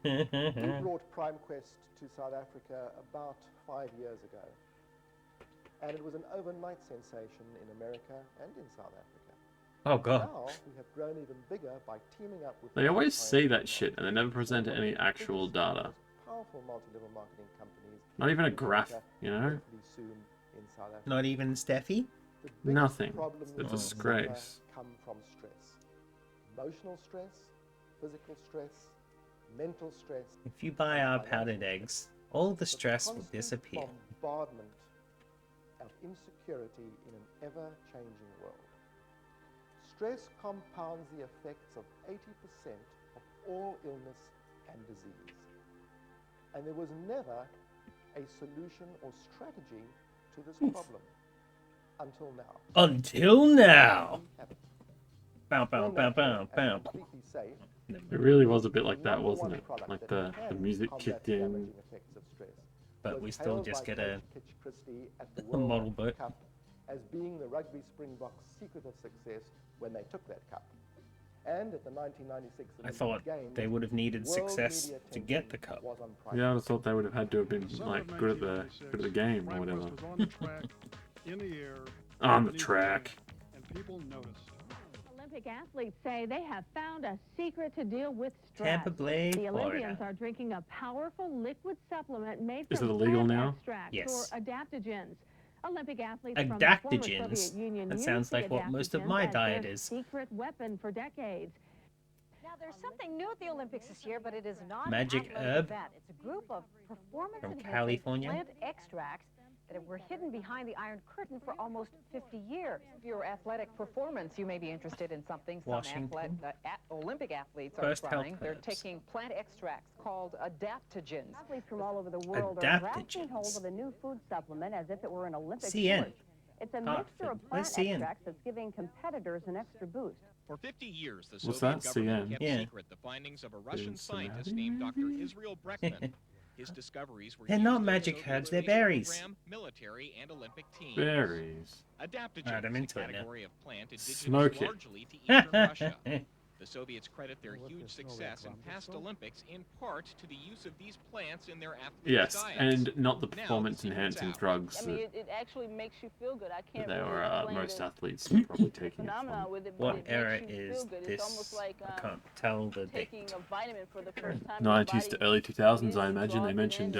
brought Prime Quest to South Africa about 5 years ago. And it was an overnight sensation in America and in South Africa. Oh god. Now we have grown even bigger by teaming up with They always Prime say that Technology, shit and they never present one of any the actual biggest, data. most powerful multi-level marketing companies Not even a in graph, America, you know? hopefully soon in South Africa. Not even Steffi? The biggest Nothing. problems It's a in this disgrace. sector come from stress. Emotional stress, physical stress, mental stress. If you buy our powdered eggs, all the stress will constant disappear. Bombardment of insecurity in an ever-changing world. Stress compounds the effects of 80% of all illness and disease. And there was never a solution or strategy to this problem until now. Until now! We have it. Bow, bow, Well, bow, natural bow, and bow. completely safe, It really was a bit like that, number wasn't one it? product Like that the can music combat kicked the in. damaging effects of stress But was we still hailed just by get a Coach Kitch Christie at the a World model boat. Cup as being the Rugby Springboks' secret of success when they took that cup. And at the 1996 I Olympic thought Games, they would have needed world success media to get the attention cup. was on Prime Yeah, I Quest. thought they would have had to have been like good at the game or whatever. Was on the track, in the air, On the beneath track. and people noticed. Olympic athletes say they have found a secret to deal with stress. Tampa Bay, The Olympians Florida. are drinking a powerful liquid supplement made Is from it illegal plant now? extracts Yes. or adaptogens. Olympic athletes from the former Adaptogens? Soviet Union That used sounds the like what most of adaptogens my as diet their is. secret weapon for decades. Now, there's something new at the Olympics this year, but it is not Magic an athletic herb event. It's a group of performance from enhancing California. plant extracts that were hidden behind the Iron Curtain for almost 50 years. Of your athletic performance, you may be interested in something Washington. Olympic athletes are First health trying. They're herbs. taking plant extracts called adaptogens. Athletes from all over the world are grasping Adaptogens. hold of a new food supplement as if it were an Olympic CN. sport. It's a Hartford. mixture of Where's plant CN? extracts that's giving competitors an extra boost. For 50 years, the What's Soviet that, government CN? kept Yeah. secret the findings of a Russian Cincinnati? scientist named Dr. Israel Brekman. His discoveries were They're used not in the magic Soviet herbs, they're space berries. program, military, and Olympic teams. Berries. Adaptogens, Alright, I'm into a it now. category of plant indigenous Smoke it. largely to eastern Russia. The Soviets credit their huge success in past Olympics in part to the use of these plants in their athletes' Yes, diets. and not the Now, performance-enhancing secret's out. drugs I mean, that it actually makes you feel good. I can't they really were explain most the athletes are probably taking it phenomenon from. with it, but What it era makes you is feel good. this? It's almost like I can't tell the date. taking a vitamin for the first time. 90s to early 2000s, I imagine. They mentioned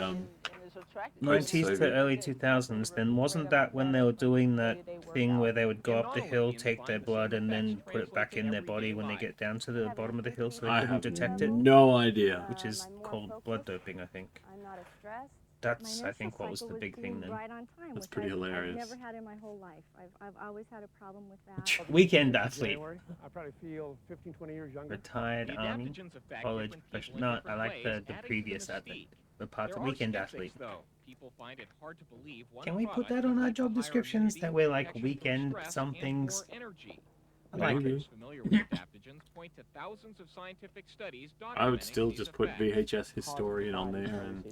90s to early 2000s, then wasn't that when they were doing that thing where they would go up the hill, take their blood, and then put it back in their body when they get down to the bottom of the hill so they I couldn't have detect it? no idea. Which is called blood doping, I think. That's, I think, what was the big thing then. That's pretty hilarious. I've never had in my whole life. I've always had a problem with that. Weekend athlete. I probably feel 15, 20 years younger. Retired army, college professional. No, I like the previous athlete. The part of weekend athlete. Can we put that on our job descriptions? That we're like weekend somethings. I like it. I would still just put VHS historian on there and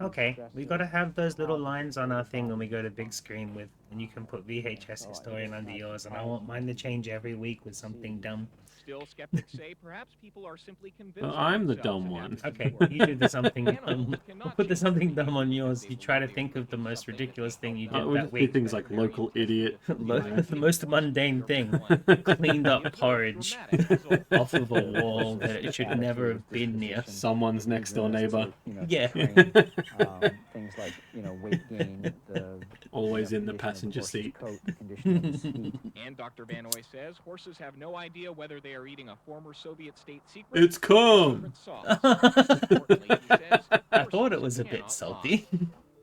Okay, we gotta have those little lines on our thing when we go to big screen with, and you can put VHS historian under yours, and I want mine to change every week with something dumb. Still, skeptics say perhaps people are simply convinced. I'm the dumb one. Okay, you do the something dumb. Put the something dumb on yours. You try to think of the most ridiculous thing you it did would that just be week. things like local idiot. The most mundane thing. Cleaned up porridge off of a wall that it should never have been near. Someone's next door neighbor. Yeah. Things like, weight gain, Always in the passenger seat. And Dr. Van Oy says horses have no idea whether they are eating a former Soviet state secret. It's cum. I thought it was a bit salty.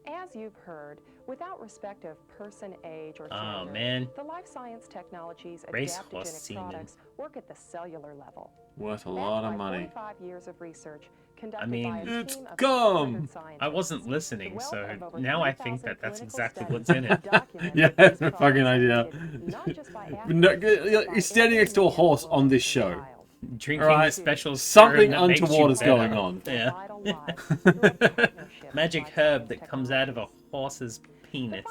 As you've heard, without respect of person, age, or Oh, gender, man. the life science technologies Racehorse adaptogenic semen. products work at the cellular level. Worth a lot of money. 45 years of research I conducted mean, by a it's team of gum. 600 scientists. I wasn't listening, The so wealth of over now I think 3,000 that that's clinical exactly studies what's in it. document Yeah, that that's these a fucking products are idea. created not just by No, athletes, but he's standing next to a horse on this show. Drinking Alright, the special something serum that makes you untoward is better. going on. Yeah. Magic herb that comes out of a horse's penis.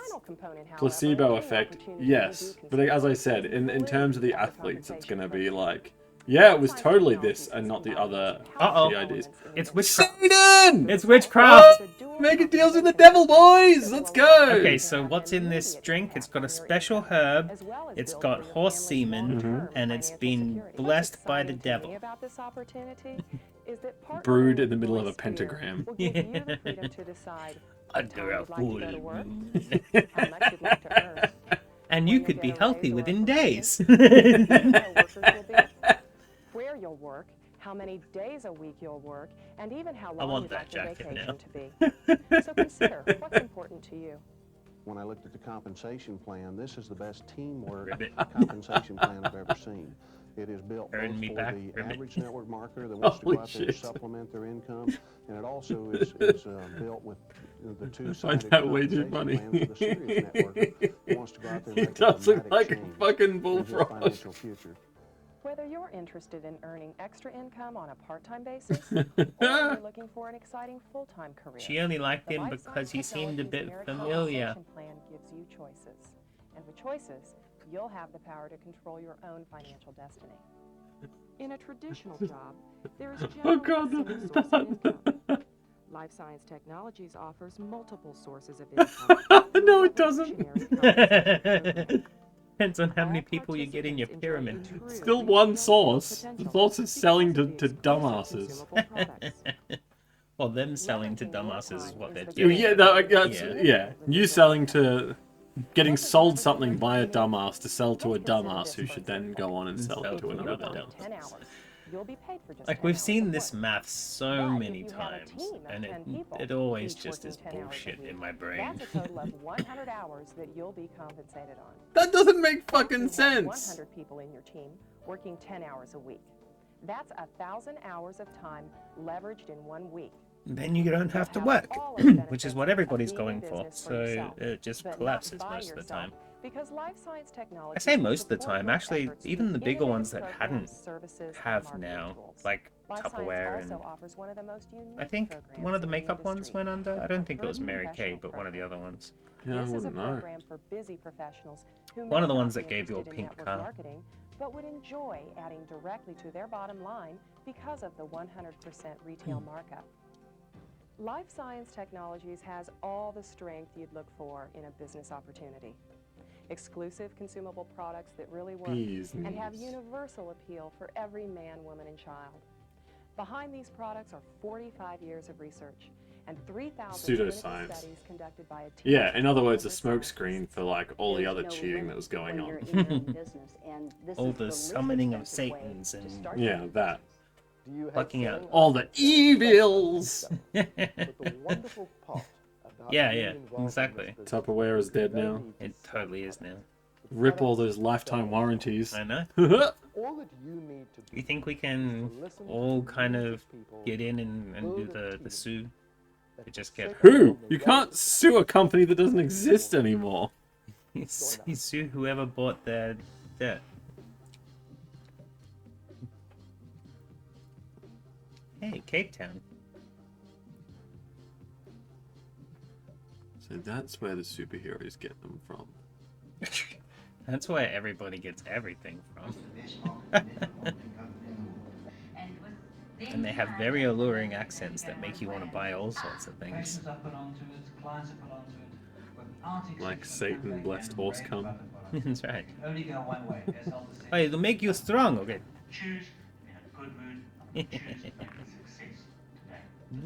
Placebo effect, yes. But as I said, in terms of the athletes, it's going to be like, yeah, it was totally this and not the other ideas. It's witchcraft. Satan! It's witchcraft! Making deals with the devil, boys! Let's go! Okay, so what's in this drink? It's got a special herb, it's got horse semen, and it's been blessed by the devil. Brewed in the middle of a pentagram. Under a full moon. And you could be healthy within days. Where you'll work, how many days a week you'll work, and even how I long want you'd that like your jacket vacation now. to be. So consider what's important to you. When I looked at the compensation plan, this is the best teamwork compensation plan I've ever seen. It is built both for the average network marketer that wants to go out there and supplement their income, and it also is built with the two-sided compensation plan for the serious networker who wants to go out there and He make a does look dramatic like a change fucking in his bullfrog. financial future. Whether you're interested in earning extra income on a part-time basis, or you're looking for an exciting full-time career, She only liked the him Life because Science he seemed a bit Technologies familiar. Merit Compensation Plan gives you choices. And with choices, you'll have the power to control your own financial destiny. In a traditional job, there is generally a single source of income. Life Science Technologies offers multiple sources of income. No, it doesn't. Depends on how many people you get in your pyramid. Still one source. The source is selling to dumbasses. Well, them selling to dumbasses is what they're doing. Yeah, yeah. You selling to... Getting sold something by a dumbass to sell to a dumbass who should then go on and sell it to another dumbass. Like, we've seen this math so many times, and it always just is bullshit in my brain. That's a total of 100 hours that you'll be compensated on. That doesn't make fucking sense. 100 people in your team working 10 hours a week. That's 1,000 hours of time leveraged in 1 week. Then you don't have to work, which is what everybody's going for, so it just collapses most of the time. Because life science technology. I say most of the time. Actually, even the bigger ones that hadn't have now, like Tupperware and I think one of the makeup ones went under. I don't think it was Mary Kay, but one of the other ones. Yeah, I wouldn't know. For busy professionals who One of the may ones not that be gave you a interested in pink network car. marketing, but would enjoy adding directly to their bottom line because of the 100% retail markup. Life Science Technologies has all the strength you'd look for in a business opportunity. Exclusive consumable products that really work and have universal appeal for every man, woman, and child. Behind these products are 45 years of research and 3,000 Pseudoscience. studies conducted by a team. Yeah, in other words, a smokescreen for like all the other cheating that was going on. All the summoning of Satans and Yeah, that. plucking out all the evils. Yeah, exactly. Tupperware is dead now. It totally is now. Rip all those lifetime warranties. I know. All that you need to You think we can all kind of get in and do the sue? To just get Who? You can't sue a company that doesn't exist anymore. you sue whoever bought their debt. Hey, Cape Town. So that's where the superheroes get them from. That's where everybody gets everything from. And they have very alluring accents that make you want to buy all sorts of things. Like Satan blessed horse cum. That's right. Hey, it'll make you strong, okay? Do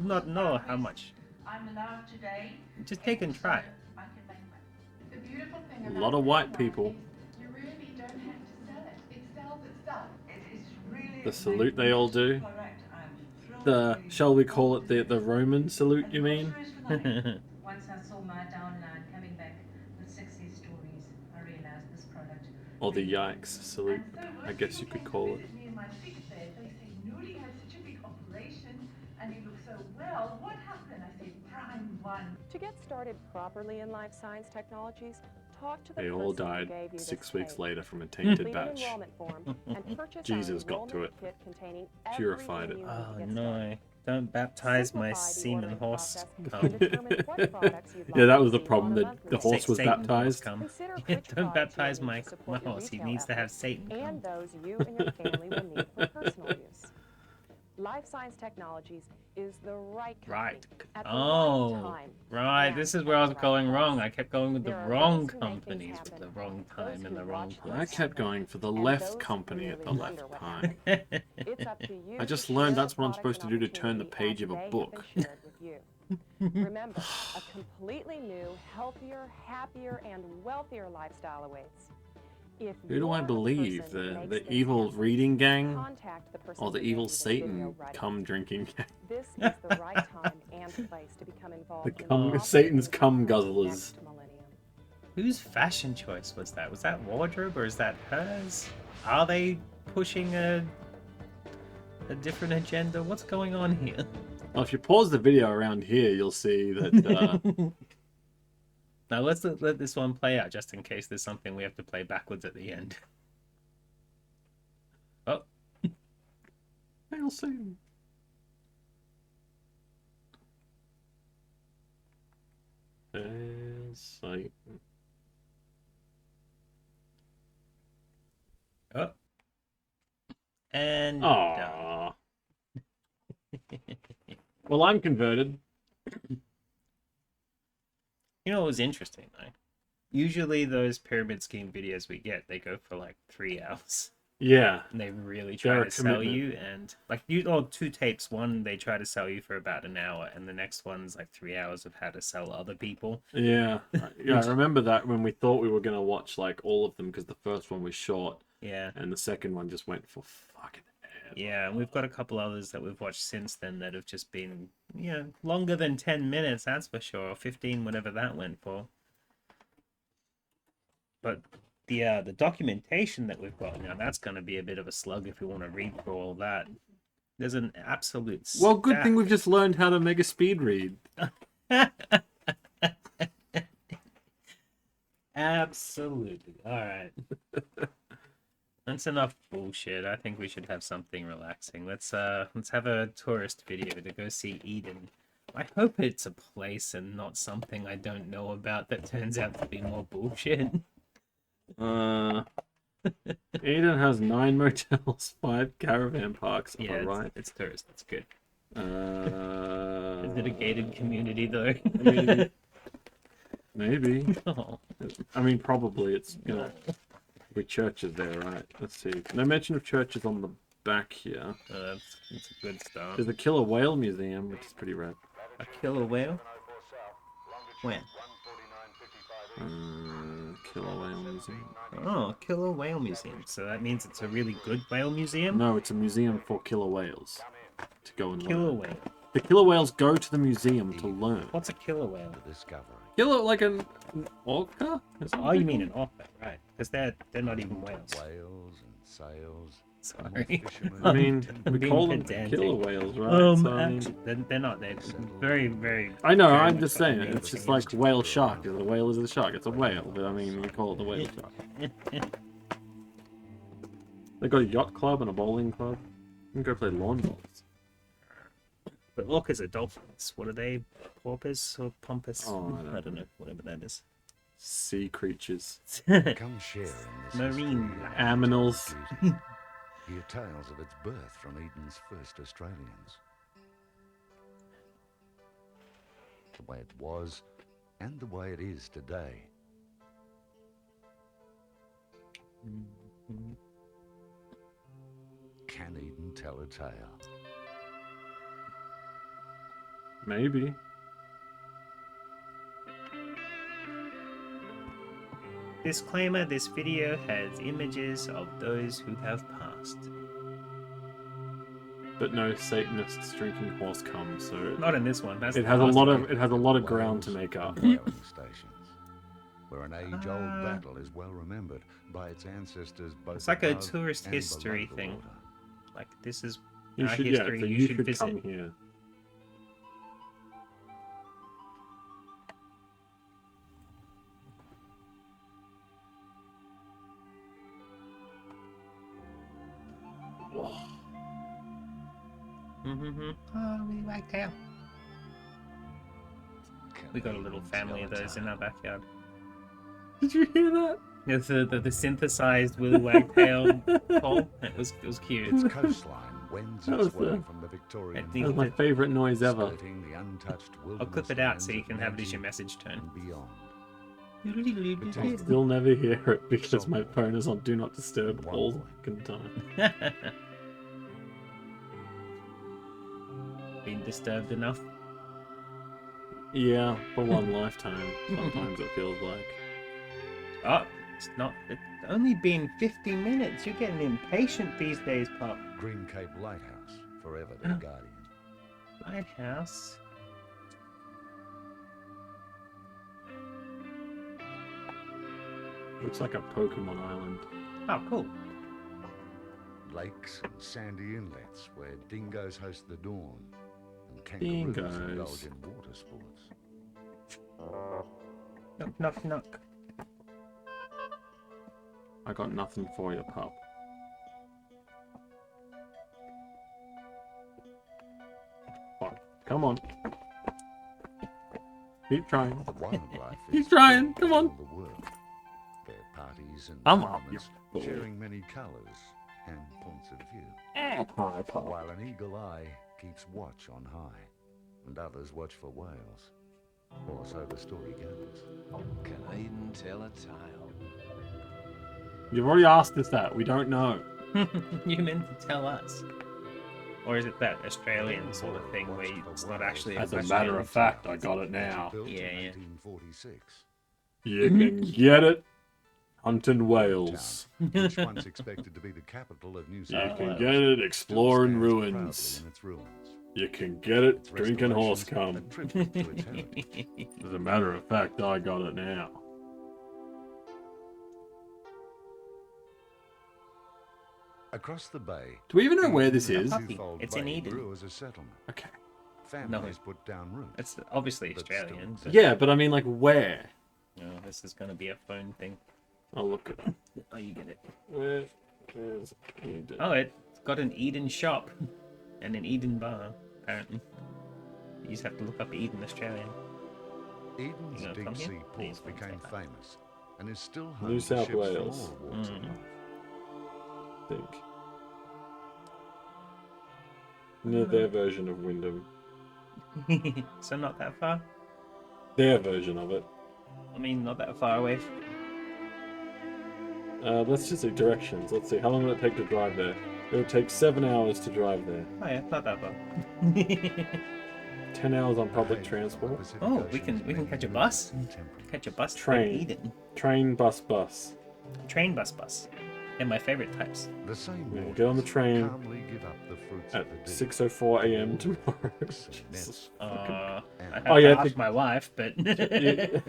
not know how much. I'm allowed today. Just take and try. The beautiful thing A about lot of white people. you really don't have to sell it. It sells itself. It is really The salute they all do. The, shall we call it the Roman salute, you mean? Once I saw my downline coming back with 60 stories, I realized this product. Or the yikes salute, I guess you could call it. Me and my sick bed, they say, Nuri had such a big operation and he looked so well. What happened? I said, Prime 1. To get started properly in life science technologies, talk to the They person all who died gave you 6 this weeks tape. later from a tainted Complete an batch. enrollment form and purchase our Jesus got to enrollment it. kit containing Purified everything it. you need to Oh get no. Don't baptize my Simplify the semen ordering horse process cum. and determine what products you'd Yeah, like that to was the see problem. on a The monthly horse was Satan horse baptized. cum. Consider Yeah, which don't products baptize you'll need my to support your horse. He retail needs to have efforts Satan cum. and those you and your family will need for personal use. Life Science Technologies is the right company Right. at the Oh, right time. right. and This is where I at was the right going price. wrong. I kept going with the There are wrong those who make things companies with happen, the wrong those time and who the wrong watch place. I kept going for the and left those who company at the really left wonder what time. It's up to you I just to learned share that's the what I'm supposed to product do and to turn the opportunity page of a as they have book. been shared with you. Remember, a completely new, healthier, happier, and wealthier lifestyle awaits. If Who do I you're a believe? person who makes The things evil happen, reading gang? contact the person Or the who gave evil you this video Satan right cum drinking gang? This is the right time and place to become involved The in cum, proper Satan's cum innovation for the guzzlers. next millennium. Whose fashion choice was that? Was that wardrobe or is that hers? Are they pushing a different agenda? What's going on here? Well, if you pause the video around here, you'll see that. Now let's let this one play out just in case there's something we have to play backwards at the end. Oh. Hail Satan. Hail Satan. Oh. And Aww. Well, I'm converted. You know what was interesting though? Usually those pyramid scheme videos we get, they go for like 3 hours. Yeah. And they really They're try a to sell commitment. you, and like you or 2 tapes. One they try to sell you for about an hour, and the next one's like 3 hours of how to sell other people. Yeah. Yeah, I remember that when we thought we were going to watch like all of them because the first one was short. Yeah. And the second one just went for fucking ever. Yeah, and we've got a couple others that we've watched since then that have just been, you know, longer than 10 minutes, that's for sure, or 15, whatever that went for. But the documentation that we've got now, that's going to be a bit of a slug if we want to read through all that. There's an absolute Well, good stack. thing we've just learned how to mega speed read. Absolutely. All right. That's enough bullshit. I think we should have something relaxing. Let's have a tourist video to go see Eden. I hope it's a place and not something I don't know about that turns out to be more bullshit. Eden has 9 motels, 5 caravan parks. Yeah, Right. it's tourist. That's good. Is Is it a gated community though? I mean, maybe. Oh. I mean, probably it's gonna be churches there, right? Let's see. No mention of churches on the back here. That's a good start. There's a killer whale museum, which is pretty rad. A killer whale? When? Killer whale museum. Oh, killer whale museum. So that means it's a really good whale museum? No, it's a museum for killer whales to go and Killer learn. whale. The killer whales go to the museum to learn. What's a killer whale? Killer, like an orca? Is that Oh, what you they mean call an orca, right? Because they're not even whales. Whales and sails. Sorry. I mean, we Being call them pedantic. killer whales, right? So, I mean, actually, they're not. They're very, very. I know, very I'm much just like saying, an it's just English like whale shark. The whale is a shark, it's a whale, but I mean, you call it the whale shark. They got a yacht club and a bowling club. You can go play lawn bowls. But orcas are dolphins. What are they? Porpoise or pompous? Oh, I don't know. Whatever that is. Sea creatures. Come share in this Marine history of Aminals. beauty. Hear tales of its birth from Eden's first Australians. The way it was, and the way it is today. Can Eden tell a tale? Maybe. Disclaimer, this video has images of those who have passed. But no Satanists drinking horse cum, so Not in this one. That's it the has a last lot one. of ground to make up. Whaling stations, where an age-old battle is well remembered by its ancestors both It's like a above tourist and below history the thing. water. Like this is You our should, history. so you should visit. come here. Oh, we like tail. We got a little family of those in our backyard. Did you hear that? There's the synthesized Willy Wagtail call. It was cute. Its coastline wends That was its way the- from the Victorian think That was my favourite noise ever. skirting the untouched I'll clip wilderness it out lands so you of can have it as your Angie message tone. and beyond. I'll still never hear it because my phone is on Do Not Disturb all the fucking time. Been disturbed enough? Yeah, for one lifetime. Sometimes it feels like. Oh, it's not. It's only been 50 minutes. You're getting impatient these days, Pop. Green Cape Lighthouse, forever their guardian. Lighthouse. Looks like a Pokemon island. Oh, cool. Lakes and sandy inlets where dingoes host the dawn, and kangaroos Dingoes. indulge in water sports. Knock, knock, knock. I got nothing for you, pup. Fine. Come on. Keep trying. Wildlife Keep is trying. spread Come on. all the world. Their parties and I'm up, tournaments you fool. sharing many colours and points of view. Hi, pup. While an eagle eye keeps watch on high, and others watch for whales. Or so the story goes. Can Eden tell a tale? You've already asked us that. We don't know. You meant to tell us. Or is it that Australian sort of thing where it's not actually As a question? matter of fact, I got it now. Built in Yeah, yeah. 1846. You can get it. Hunting whales. Which once expected to be the capital of New You South can Wales. get it still exploring stands ruins. proudly in its ruins. You can get it Its drinking horse restorations cum. a tribute to its heritage. As a matter of fact, I got it now. Across the bay. Do we even know where this Eden is? Twofold It's in Bay Eden. grew as a settlement. Okay. Families put down roots. It's obviously But Australian. still- But Yeah, but I mean, like, where? No, this is gonna be a phone thing. I'll look it up. Oh, you get it. Where's Eden? Oh, it's got an Eden shop and an Eden bar, apparently. You just have to look up Eden Australian. Eden's You gonna come deep here? sea Please, port became take that. famous and is still home New to South ships from Wales. all walks of Mm. life. Think. Near their version of Wyndham. So not that far? Their version of it. I mean, not that far away. Let's just see directions. Let's see. How long will it take to drive there? It would take 7 hours to drive there. Oh yeah, not that far. 10 hours on public transport. Oh, we can catch a bus. Catch a bus to Train. Eden. Train, bus. Train, bus. They're my favorite types. The same Yeah, waters get on the train calmly give up the fruits at of the deep. 6:04 a.m. tomorrow. Nets I have Oh, to yeah, ask my wife, but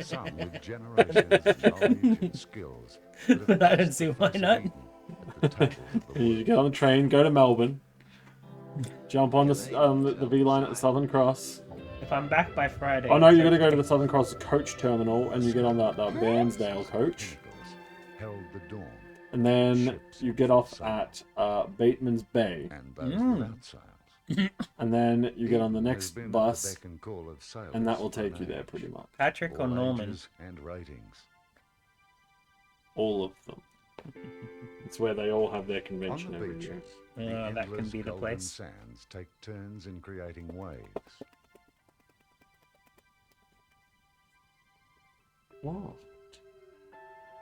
Some with generations of knowledge and skills. that have But I don't placed see the why face of not. Eden at the tables of the You get on the train, go to Melbourne, jump on the V line at the Southern Cross. if I'm back by Friday. Oh no, you got to go to the Southern Cross coach terminal, and you get on that Bairnsdale coach, held the dawn, and then you get off at Bateman's Bay, and those without sails. and then you get on the There's next been the bus, beck and call of sailors and that will from take you there age, pretty much. Patrick or all Norman? ages and ratings. All of them. It's where they all have their On convention the every beaches, year. the That can endless be the golden place. sands take turns in creating waves. What?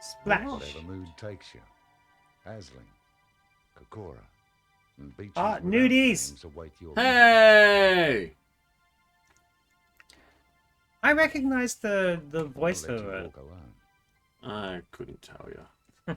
Splash. Whatever mood takes you. Asling, Kokora, and beaches Ah, without nudies! names await your Hey! I recognize the I'll let you voiceover. walk alone. I couldn't tell you.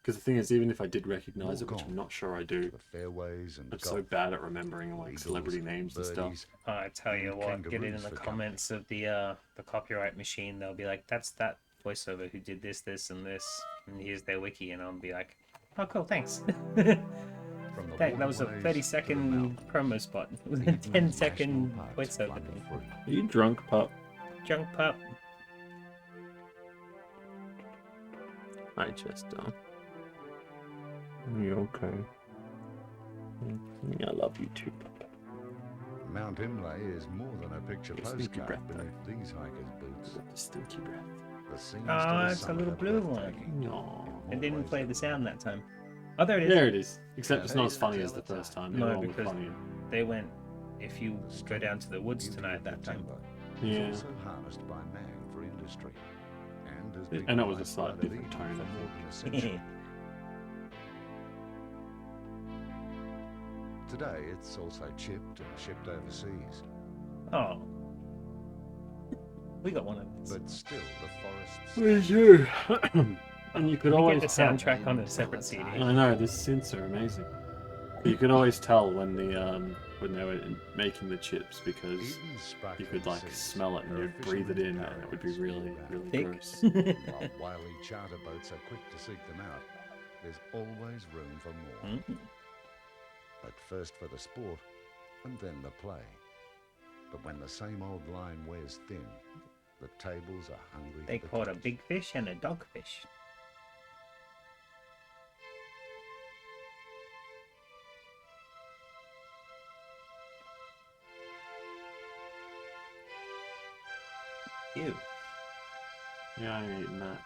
Because the thing is, even if I did recognize it, which I'm not sure I do, The fairways and I'm golf, so bad at remembering like eagles, celebrity names and stuff. birdies, I tell you and what, get it in kangaroos the for comments of the copyright machine. They'll be like, "That's that voiceover who did this, this, and this," and here's their wiki, and I'll be like, "Oh, cool, thanks." From the That was a waterways 30-second to the mountains, promo spot. It was a Eden's 10-second national parks voiceover run thing. free. Are you drunk, pup? Junk pup. Hi, Chester. Are you okay? I love you too, pup. Mount Imlay is more than a picture Your sneaky postcard breath, beneath these hikers' boots. The stinky breath. The scenes Ah, to the it's a summit little are blue one. breathtaking. No. It didn't play the sound that time. Oh, there it is. There it is. Except it's not as funny as the first time. No, They're all because funny. they went. If you go down to the woods tonight that time. It's Yeah. also harnessed by man for industry. And has been And it was a right slightly by the different Eden tone, for I more than a century. Today, it's also chipped and shipped overseas. Oh. We got one of these. But still, the forests... We do. And you could We always get the tell. soundtrack on a separate CD. I know, the synths are amazing. But you could always tell when the when they were making the chips because Eden's you could like sparkling seas smell it and are you'd breathe it in and it would be paradise really, all really Thick. gross. While wily charter boats are quick to seek them out, there's always room for more. Mm. But first for the sport, and then the play. But when the same old line wears thin, the tables are hungry They for the caught a catch. big fish and a dogfish. Ew. Yeah, I ain't eating that.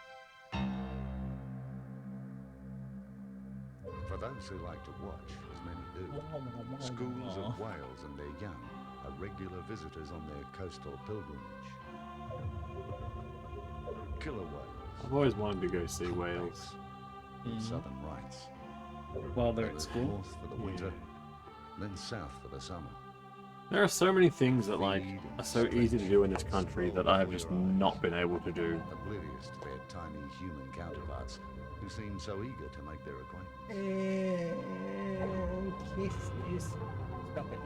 For those who like to watch, as many do, schools of whales and their young are regular visitors on their coastal pilgrimage. Killer whales. I've always wanted to go see whales. and southern rights. While they're They at live school? north for the winter, then south for the summer. There are so many things that like are so easy to do in this country that I have just not been able to do. Oblivious to their tiny human counterparts, who seem so eager to make their acquaintance. Kisses. Stop it.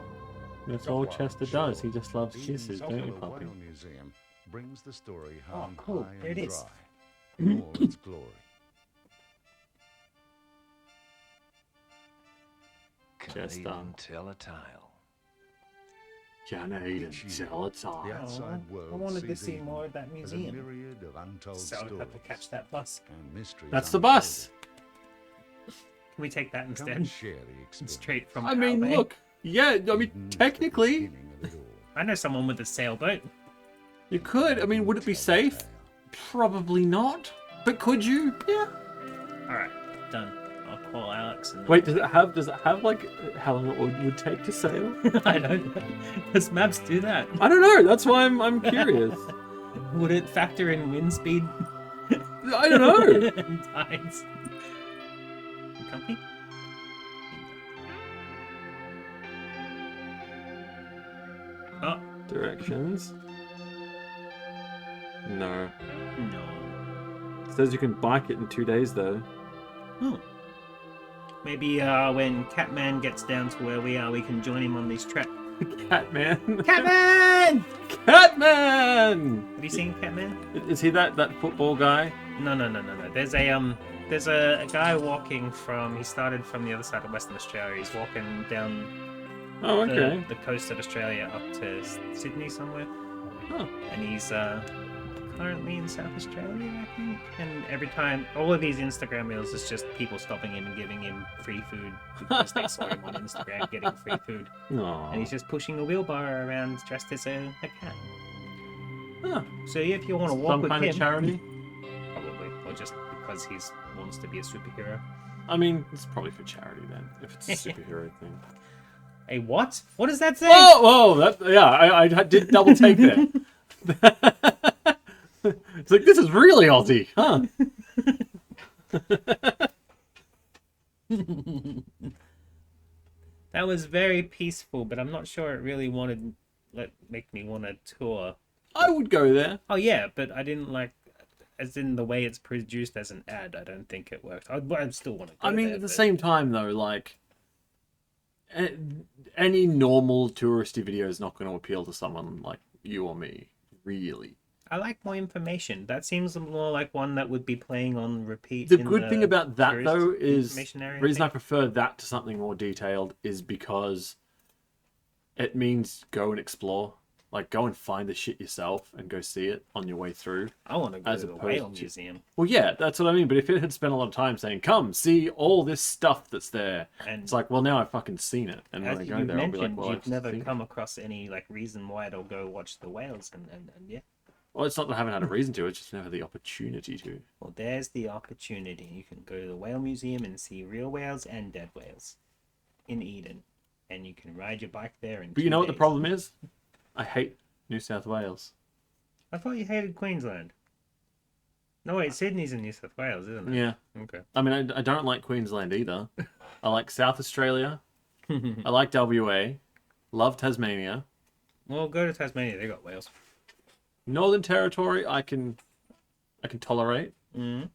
That's all Chester does. He just loves Eden's kisses, don't you, Killer puppy? Whale Museum brings the story Oh, home cool. high There and it is. dry, in all its glory. Chester. Tell a tale. Jana Eden, sell it all. The outside world I wanted to sees see Eden more of that as a museum. myriad of untold So I'd stories have to catch that bus. and mysteries That's the unfolded. bus. Can we take that Come instead? and share the experience. Straight from I mean, Albay. look. Yeah, I mean, Eden's the technically, beginning of it all. I know someone with a sailboat. you could. I mean, would it be safe? Probably not. But could you? Yeah. Alright, done. I'll call Alex and Wait, does it have like how long it would take to sail? I don't know. Does maps do that? I don't know. That's why I'm curious. Would it factor in wind speed? I don't know. And tides? Company? Oh, Directions. No. no. It says you can bike it in 2 days though. Hmm. Maybe when Catman gets down to where we are, we can join him on this trek. Catman. Catman! Catman! Have you seen Catman? Is he that football guy? No. There's a guy walking from. He started from the other side of Western Australia. He's walking down Oh, okay. the coast of Australia up to Sydney somewhere. Huh. And he's currently in South Australia, I think. And every time, all of these Instagram reels is just people stopping him and giving him free food because they saw him on Instagram getting free food. Aw. And he's just pushing a wheelbarrow around dressed as a cat. Huh. So if you want to walk Some with kind him, of charity? probably, or just because he wants to be a superhero. I mean, it's probably for charity then, if it's a superhero thing. A what? What does that say? Whoa! I did double take there. It's like, this is really Aussie, huh? That was very peaceful, but I'm not sure it really make me want to tour. I would go there. Oh yeah, but I didn't like, as in the way it's produced as an ad. I don't think it worked. I'd still want to go I mean, there, at the but- same time, though, like, any normal touristy video is not going to appeal to someone like you or me, really. I like more information. That seems more like one that would be playing on repeat. The in good thing about that, tourist though, is information area, the reason I think. prefer that to something more detailed is because it means go and explore. Like, go and find the shit yourself and go see it on your way through. I want to go as to the opposed whale to- museum. Well, yeah, that's what I mean. But if it had spent a lot of time saying, come, see all this stuff that's there, And it's like, well, now I've fucking seen it. And when as I you go there, I'll be like, mentioned, well, I you've just never think... come across any like reason why I'll go watch the whales, and yeah. Well, it's not that I haven't had a reason to, it's just never the opportunity to. Well, there's the opportunity. You can go to the whale museum and see real whales and dead whales in Eden, and you can ride your bike there. But you know what the problem is? I hate New South Wales. I thought you hated Queensland. No, wait, Sydney's in New South Wales, isn't it? Yeah. Okay. I mean, I don't like Queensland either. I like South Australia. I like WA. Love Tasmania. Well, go to Tasmania. They got whales. Northern Territory, I can tolerate. Mm.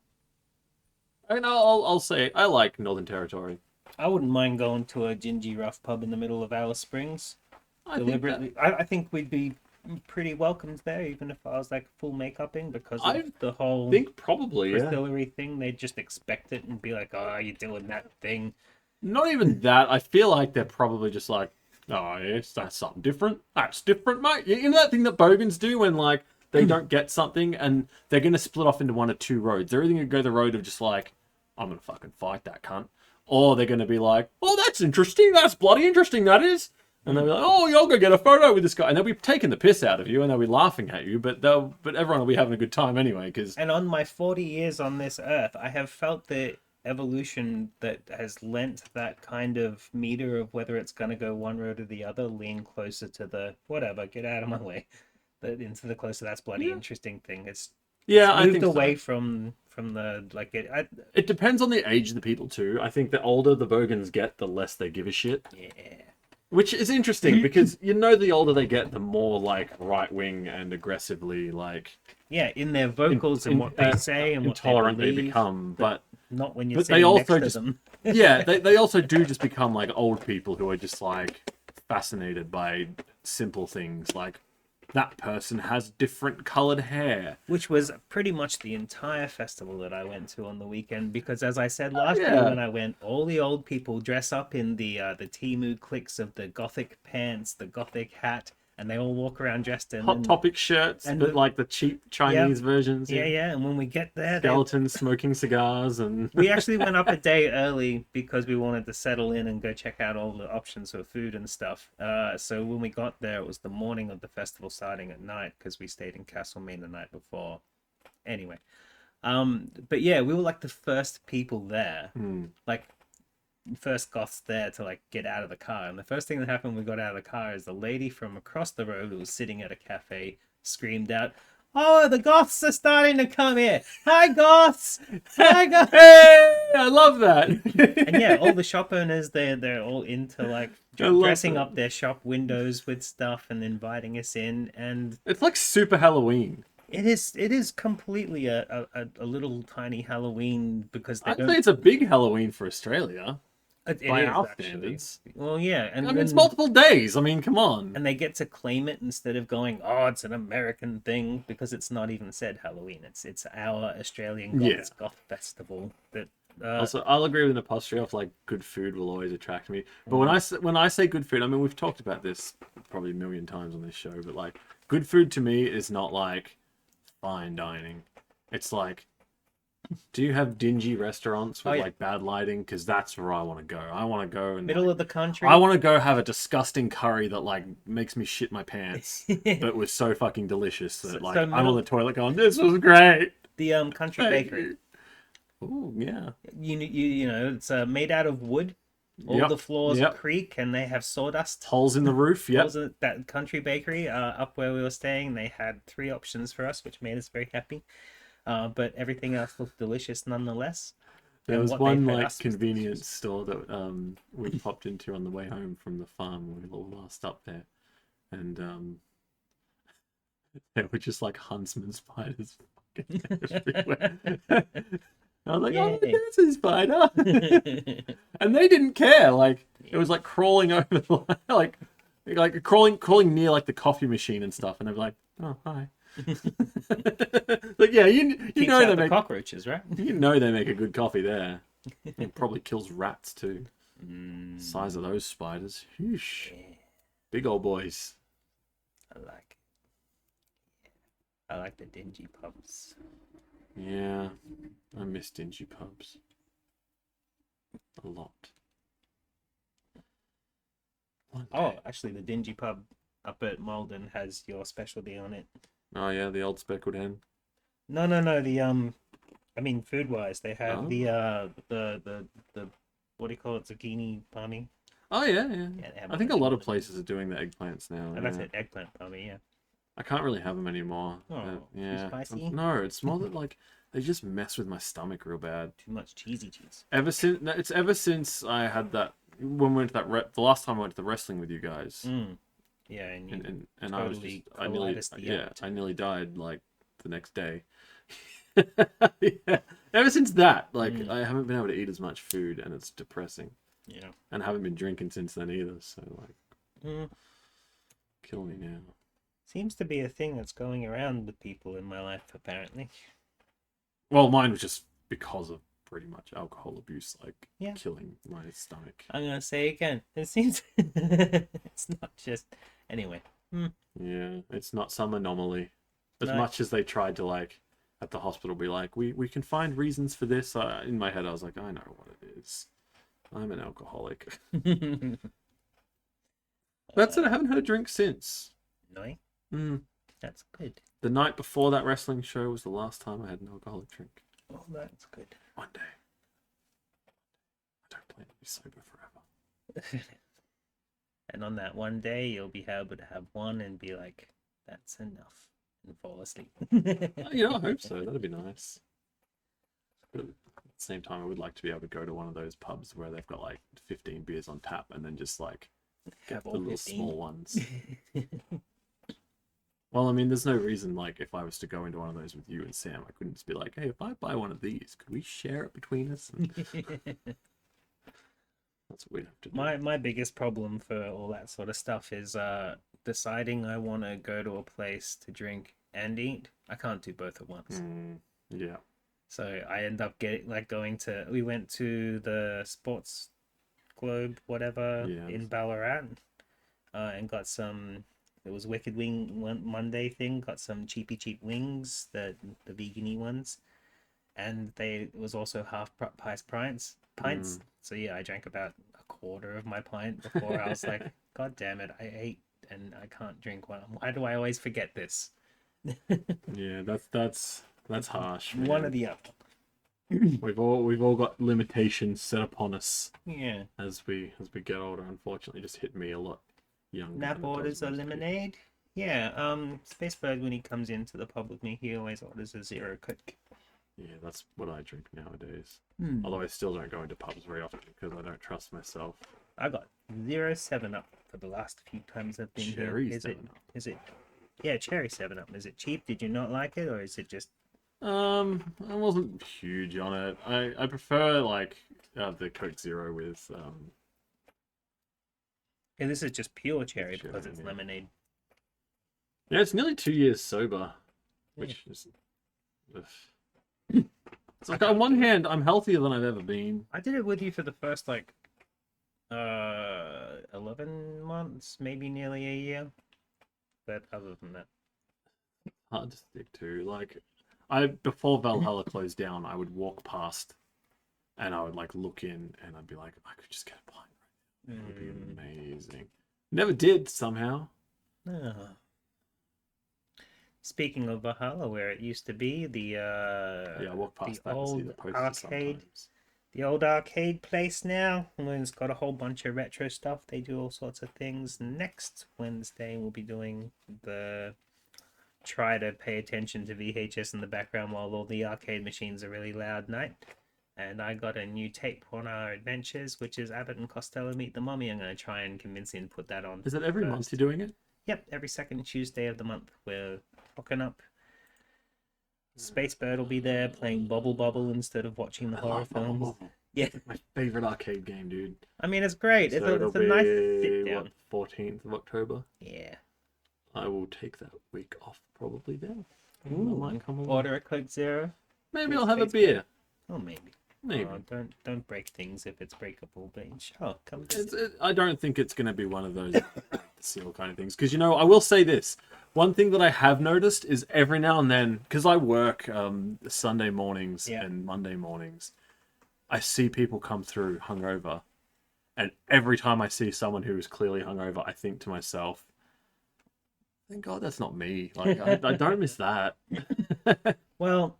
I mean, I'll say I like Northern Territory. I wouldn't mind going to a gingy rough pub in the middle of Alice Springs. Deliberately, I think we'd be pretty welcomed there, even if I was like full make-upping, because of the whole think probably, yeah. distillery thing. They'd just expect it and be like, "Oh, you're doing that thing." Not even that. I feel like they're probably just like, oh, yes, that's something different. That's different, mate. You know that thing that Bogans do when like they don't get something and they're gonna split off into one or two roads. They're either gonna go the road of just like, I'm gonna fucking fight that cunt, or they're gonna be like, oh, that's interesting. That's bloody interesting. That is. And they'll be like, oh, you'll go get a photo with this guy. And they'll be taking the piss out of you and they'll be laughing at you, but everyone will be having a good time anyway. And on my 40 years on this earth, I have felt the evolution that has lent that kind of meter of whether it's going to go one road or the other, lean closer to the whatever, get out of my way, into the closer that's bloody interesting thing. It's I moved think away so. from the like It depends on the age of the people too. I think the older the Bogans get, the less they give a shit. Yeah. Which is interesting because the older they get, the more like right wing and aggressively like in their vocals and what they say and what intolerant they they believe, become. But not when you're but sitting they next also to just them. they also do just become like old people who are just like fascinated by simple things like that person has different colored hair, Which was pretty much the entire festival that I went to on the weekend, because as I said last yeah. year when I went, all the old people dress up in the Temu cliques of the gothic pants, the gothic hat, and they all walk around dressed in Hot Topic shirts, but like the cheap Chinese versions. Yeah, yeah. And when we get there, skeletons smoking cigars, and we actually went up a day early because we wanted to settle in and go check out all the options for food and stuff. So when we got there, it was the morning of the festival starting at night because we stayed in Castlemaine the night before. Anyway, but yeah, we were like the first people there, like first goths there to like get out of the car. And the first thing that happened when we got out of the car is the lady from across the road who was sitting at a cafe screamed out, "Oh, the goths are starting to come here! Hi, goths! Hi, goths!" Hey, I love that. And yeah, all the shop owners, they're all into like dressing up their shop windows with stuff and inviting us in, and it's like super Halloween. It is completely a little tiny Halloween because I'd say it's a big Halloween for Australia. By our standards. Well, yeah, and I mean, it's multiple days. I mean, come on. And they get to claim it instead of going, "Oh, it's an American thing," because it's not even said Halloween. It's our Australian goth festival. That also, I'll agree with an apostrophe. Like, good food will always attract me. But when I say good food, I mean, we've talked about this probably a million times on this show. But like, good food to me is not like fine dining. It's like, do you have dingy restaurants with like bad lighting? Because that's where I want to go. I want to go and middle of the country. I want to go have a disgusting curry that like makes me shit my pants, but was so fucking delicious that like I'm on the toilet going, "This was great." The country bakery. Oh yeah. You know it's made out of wood. All the floors are creak, and they have sawdust. Holes in the roof. Yep. Holes in that country bakery up where we were staying. They had 3 options for us, which made us very happy. But everything else looked delicious nonetheless. There was one like convenience store that we popped into on the way home from the farm when we all last up there, and they were just like huntsman spiders everywhere. I was like, "Oh, there's a spider," and they didn't care. Like it was like crawling over the like crawling near like the coffee machine and stuff, and they were like, "Oh, hi." Like yeah, you know they make cockroaches, right? You know they make a good coffee there. It probably kills rats too. Size of those spiders, whoosh. Big old boys. I like the dingy pubs. Yeah, I miss dingy pubs a lot. Oh, actually, the dingy pub up at Malden has your specialty on it. Oh yeah, the old speckled hen. No. The I mean, food wise, they have the what do you call it, zucchini palmy. Oh yeah. I think a lot of places are doing the eggplants now. And that's it, eggplant palmy. Yeah. I can't really have them anymore. Oh, yeah. Spicy? No, it's more that like they just mess with my stomach real bad. Too much cheesy cheese. Ever since I had that when we went to that the last time I went to the wrestling with you guys. Yeah, and totally I was just I nearly died like the next day. Yeah. Ever since that, like I haven't been able to eat as much food, and it's depressing. Yeah, and haven't been drinking since then either. So like, kill me now. Seems to be a thing that's going around with people in my life, apparently. Well, mine was just because of pretty much alcohol abuse, like killing my stomach. I'm gonna say again, it seems it's not just anyway. Yeah, it's not some anomaly. As much as they tried to like at the hospital be like, we can find reasons for this. In my head, I was like, I know what it is. I'm an alcoholic. That's it. I haven't had a drink since. No. That's good. The night before that wrestling show was the last time I had an alcoholic drink. Oh, that's good. One day. I don't plan to be sober forever. And on that one day, you'll be able to have one and be like, that's enough, and fall asleep. I hope so. That'd be nice. But at the same time, I would like to be able to go to one of those pubs where they've got like 15 beers on tap and then just like get the little 15 small ones. Well, I mean, there's no reason, like, if I was to go into one of those with you and Sam, I couldn't just be like, hey, if I buy one of these, could we share it between us? That's what we'd have to do. My biggest problem for all that sort of stuff is deciding I want to go to a place to drink and eat. I can't do both at once. Yeah. So I end up we went to the Sports Globe, whatever, in Ballarat, and got some it was Wicked Monday thing. Got some cheap wings, the vegan-y ones, and it was also half price pints. So yeah, I drank about a quarter of my pint before I was like, God damn it, I ate and I can't drink one. Why do I always forget this? Yeah, that's harsh. One man. or the other. We've all got limitations set upon us. Yeah. As we get older, unfortunately, just hit me a lot younger. Nap than it orders does a most lemonade. Yeah. Spacebird, when he comes into the pub with me, he always orders a Zero Coke. Yeah, that's what I drink nowadays. Hmm. Although I still don't go into pubs very often because I don't trust myself. I got 7-Up for the last few times I've been Cherry here. 7-Up. Is it? Yeah, cherry 7-Up. Is it cheap? Did you not like it, or is it just? I wasn't huge on it. I prefer like the Coke Zero with Yeah, this is just pure cherry because it's lemonade. Yeah, it's nearly 2 years sober, which is. It's like on one hand, I'm healthier than I've ever been. I did it with you for the first 11 months, maybe nearly a year. But other than that, Hard to stick to. Like, before Valhalla closed down, I would walk past, and I would look in, and I'd be like, I could just get a pint right now. That would be amazing. Never did somehow. Oh. Speaking of Valhalla, where it used to be, I walk past that and see the posters arcade, sometimes. the old arcade place now. It's got a whole bunch of retro stuff. They do all sorts of things. Next Wednesday, we'll be doing try to pay attention to VHS in the background while all the arcade machines are really loud night. And I got a new tape on our adventures, which is Abbott and Costello Meet the Mummy. I'm going to try and convince him to put that on. Is it every month you're doing it? Yep, every second Tuesday of the month we're hooking up. Spacebird will be there playing Bubble Bubble instead of watching the horror films. Yeah, my favorite arcade game, dude. I mean, it's great. So It's a nice sit be, down. 14th of October? Yeah. I will take that week off probably then. Ooh, I might come along. order a Coke Zero. Maybe with I'll have a Spacebird. beer. Oh, maybe. Maybe. Oh, don't break things if it's breakable, but sure, come. I don't think it's going to be one of those seal kind of things. Because, I will say this. One thing that I have noticed is every now and then, because I work Sunday mornings and Monday mornings, I see people come through hungover. And every time I see someone who is clearly hungover, I think to myself, thank God that's not me. Like, I don't miss that. Well,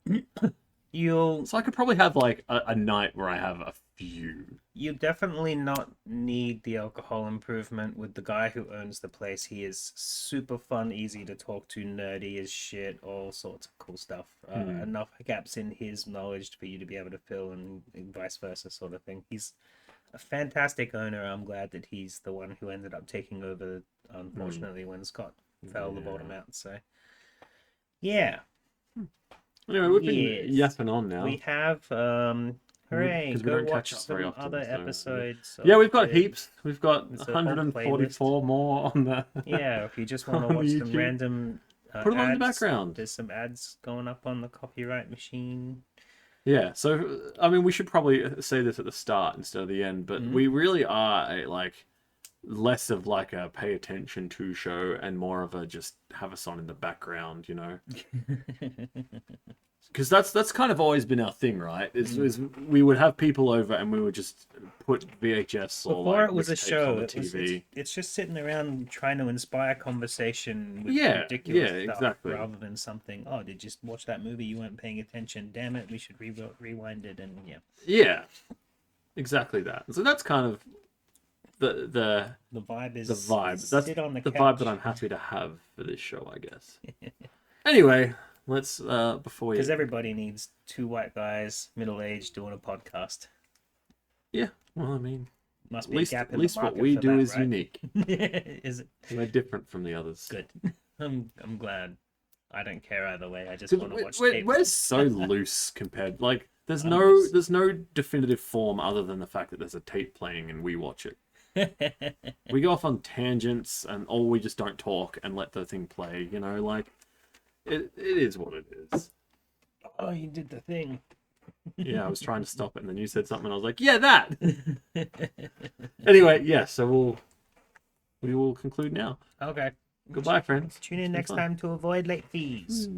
So I could probably have a night where I have a few. You definitely not need the alcohol improvement with the guy who owns the place. He is super fun, easy to talk to, nerdy as shit, all sorts of cool stuff. Enough gaps in his knowledge for you to be able to fill and vice versa sort of thing. He's a fantastic owner. I'm glad that he's the one who ended up taking over, unfortunately, when Scott fell the bottom out. So, yeah. Anyway, we've been yapping on now. We have, hooray, Because we go don't watch catch up very some often, other so, episodes. Yeah, of we've got the- heaps. We've got There's a whole 144 more on the. Yeah, if you just want to on watch some YouTube. random Put them on in the ads, background. There's some ads going up on the copyright machine. Yeah, so I mean, we should probably say this at the start instead of the end, but we really are less of a pay attention to show and more of a just have us on in the background, Because that's kind of always been our thing, right? Is we would have people over and we would just put VHS or Before it was a mixtapes show, on the it was, TV. it's just sitting around trying to inspire conversation with Yeah, ridiculous yeah, stuff exactly. rather than something, oh, did you watch that movie? You weren't paying attention. Damn it, we should rewind it and yeah. Yeah, exactly that. So that's kind of the vibe is the vibe. That's sit on the vibe couch. that I'm happy to have for this show, I guess. Anyway, let's before we Because everybody needs two white guys, middle-aged, doing a podcast. Yeah, well, I mean, Must at be a least, gap in at the least what market we for do that, is right? unique. Is it? We're different from the others. Good. I'm glad. I don't care either way. I just want to watch We're tapes. so loose compared. There's no definitive form other than the fact that there's a tape playing and we watch it. We go off on tangents or we just don't talk and let the thing play. It is what it is. Oh, you did the thing. Yeah, I was trying to stop it, and then you said something, and I was like, "Yeah, that." Anyway, yeah. So we will conclude now. Okay. Goodbye, friends. Tune in It's been next fun. time to avoid late fees.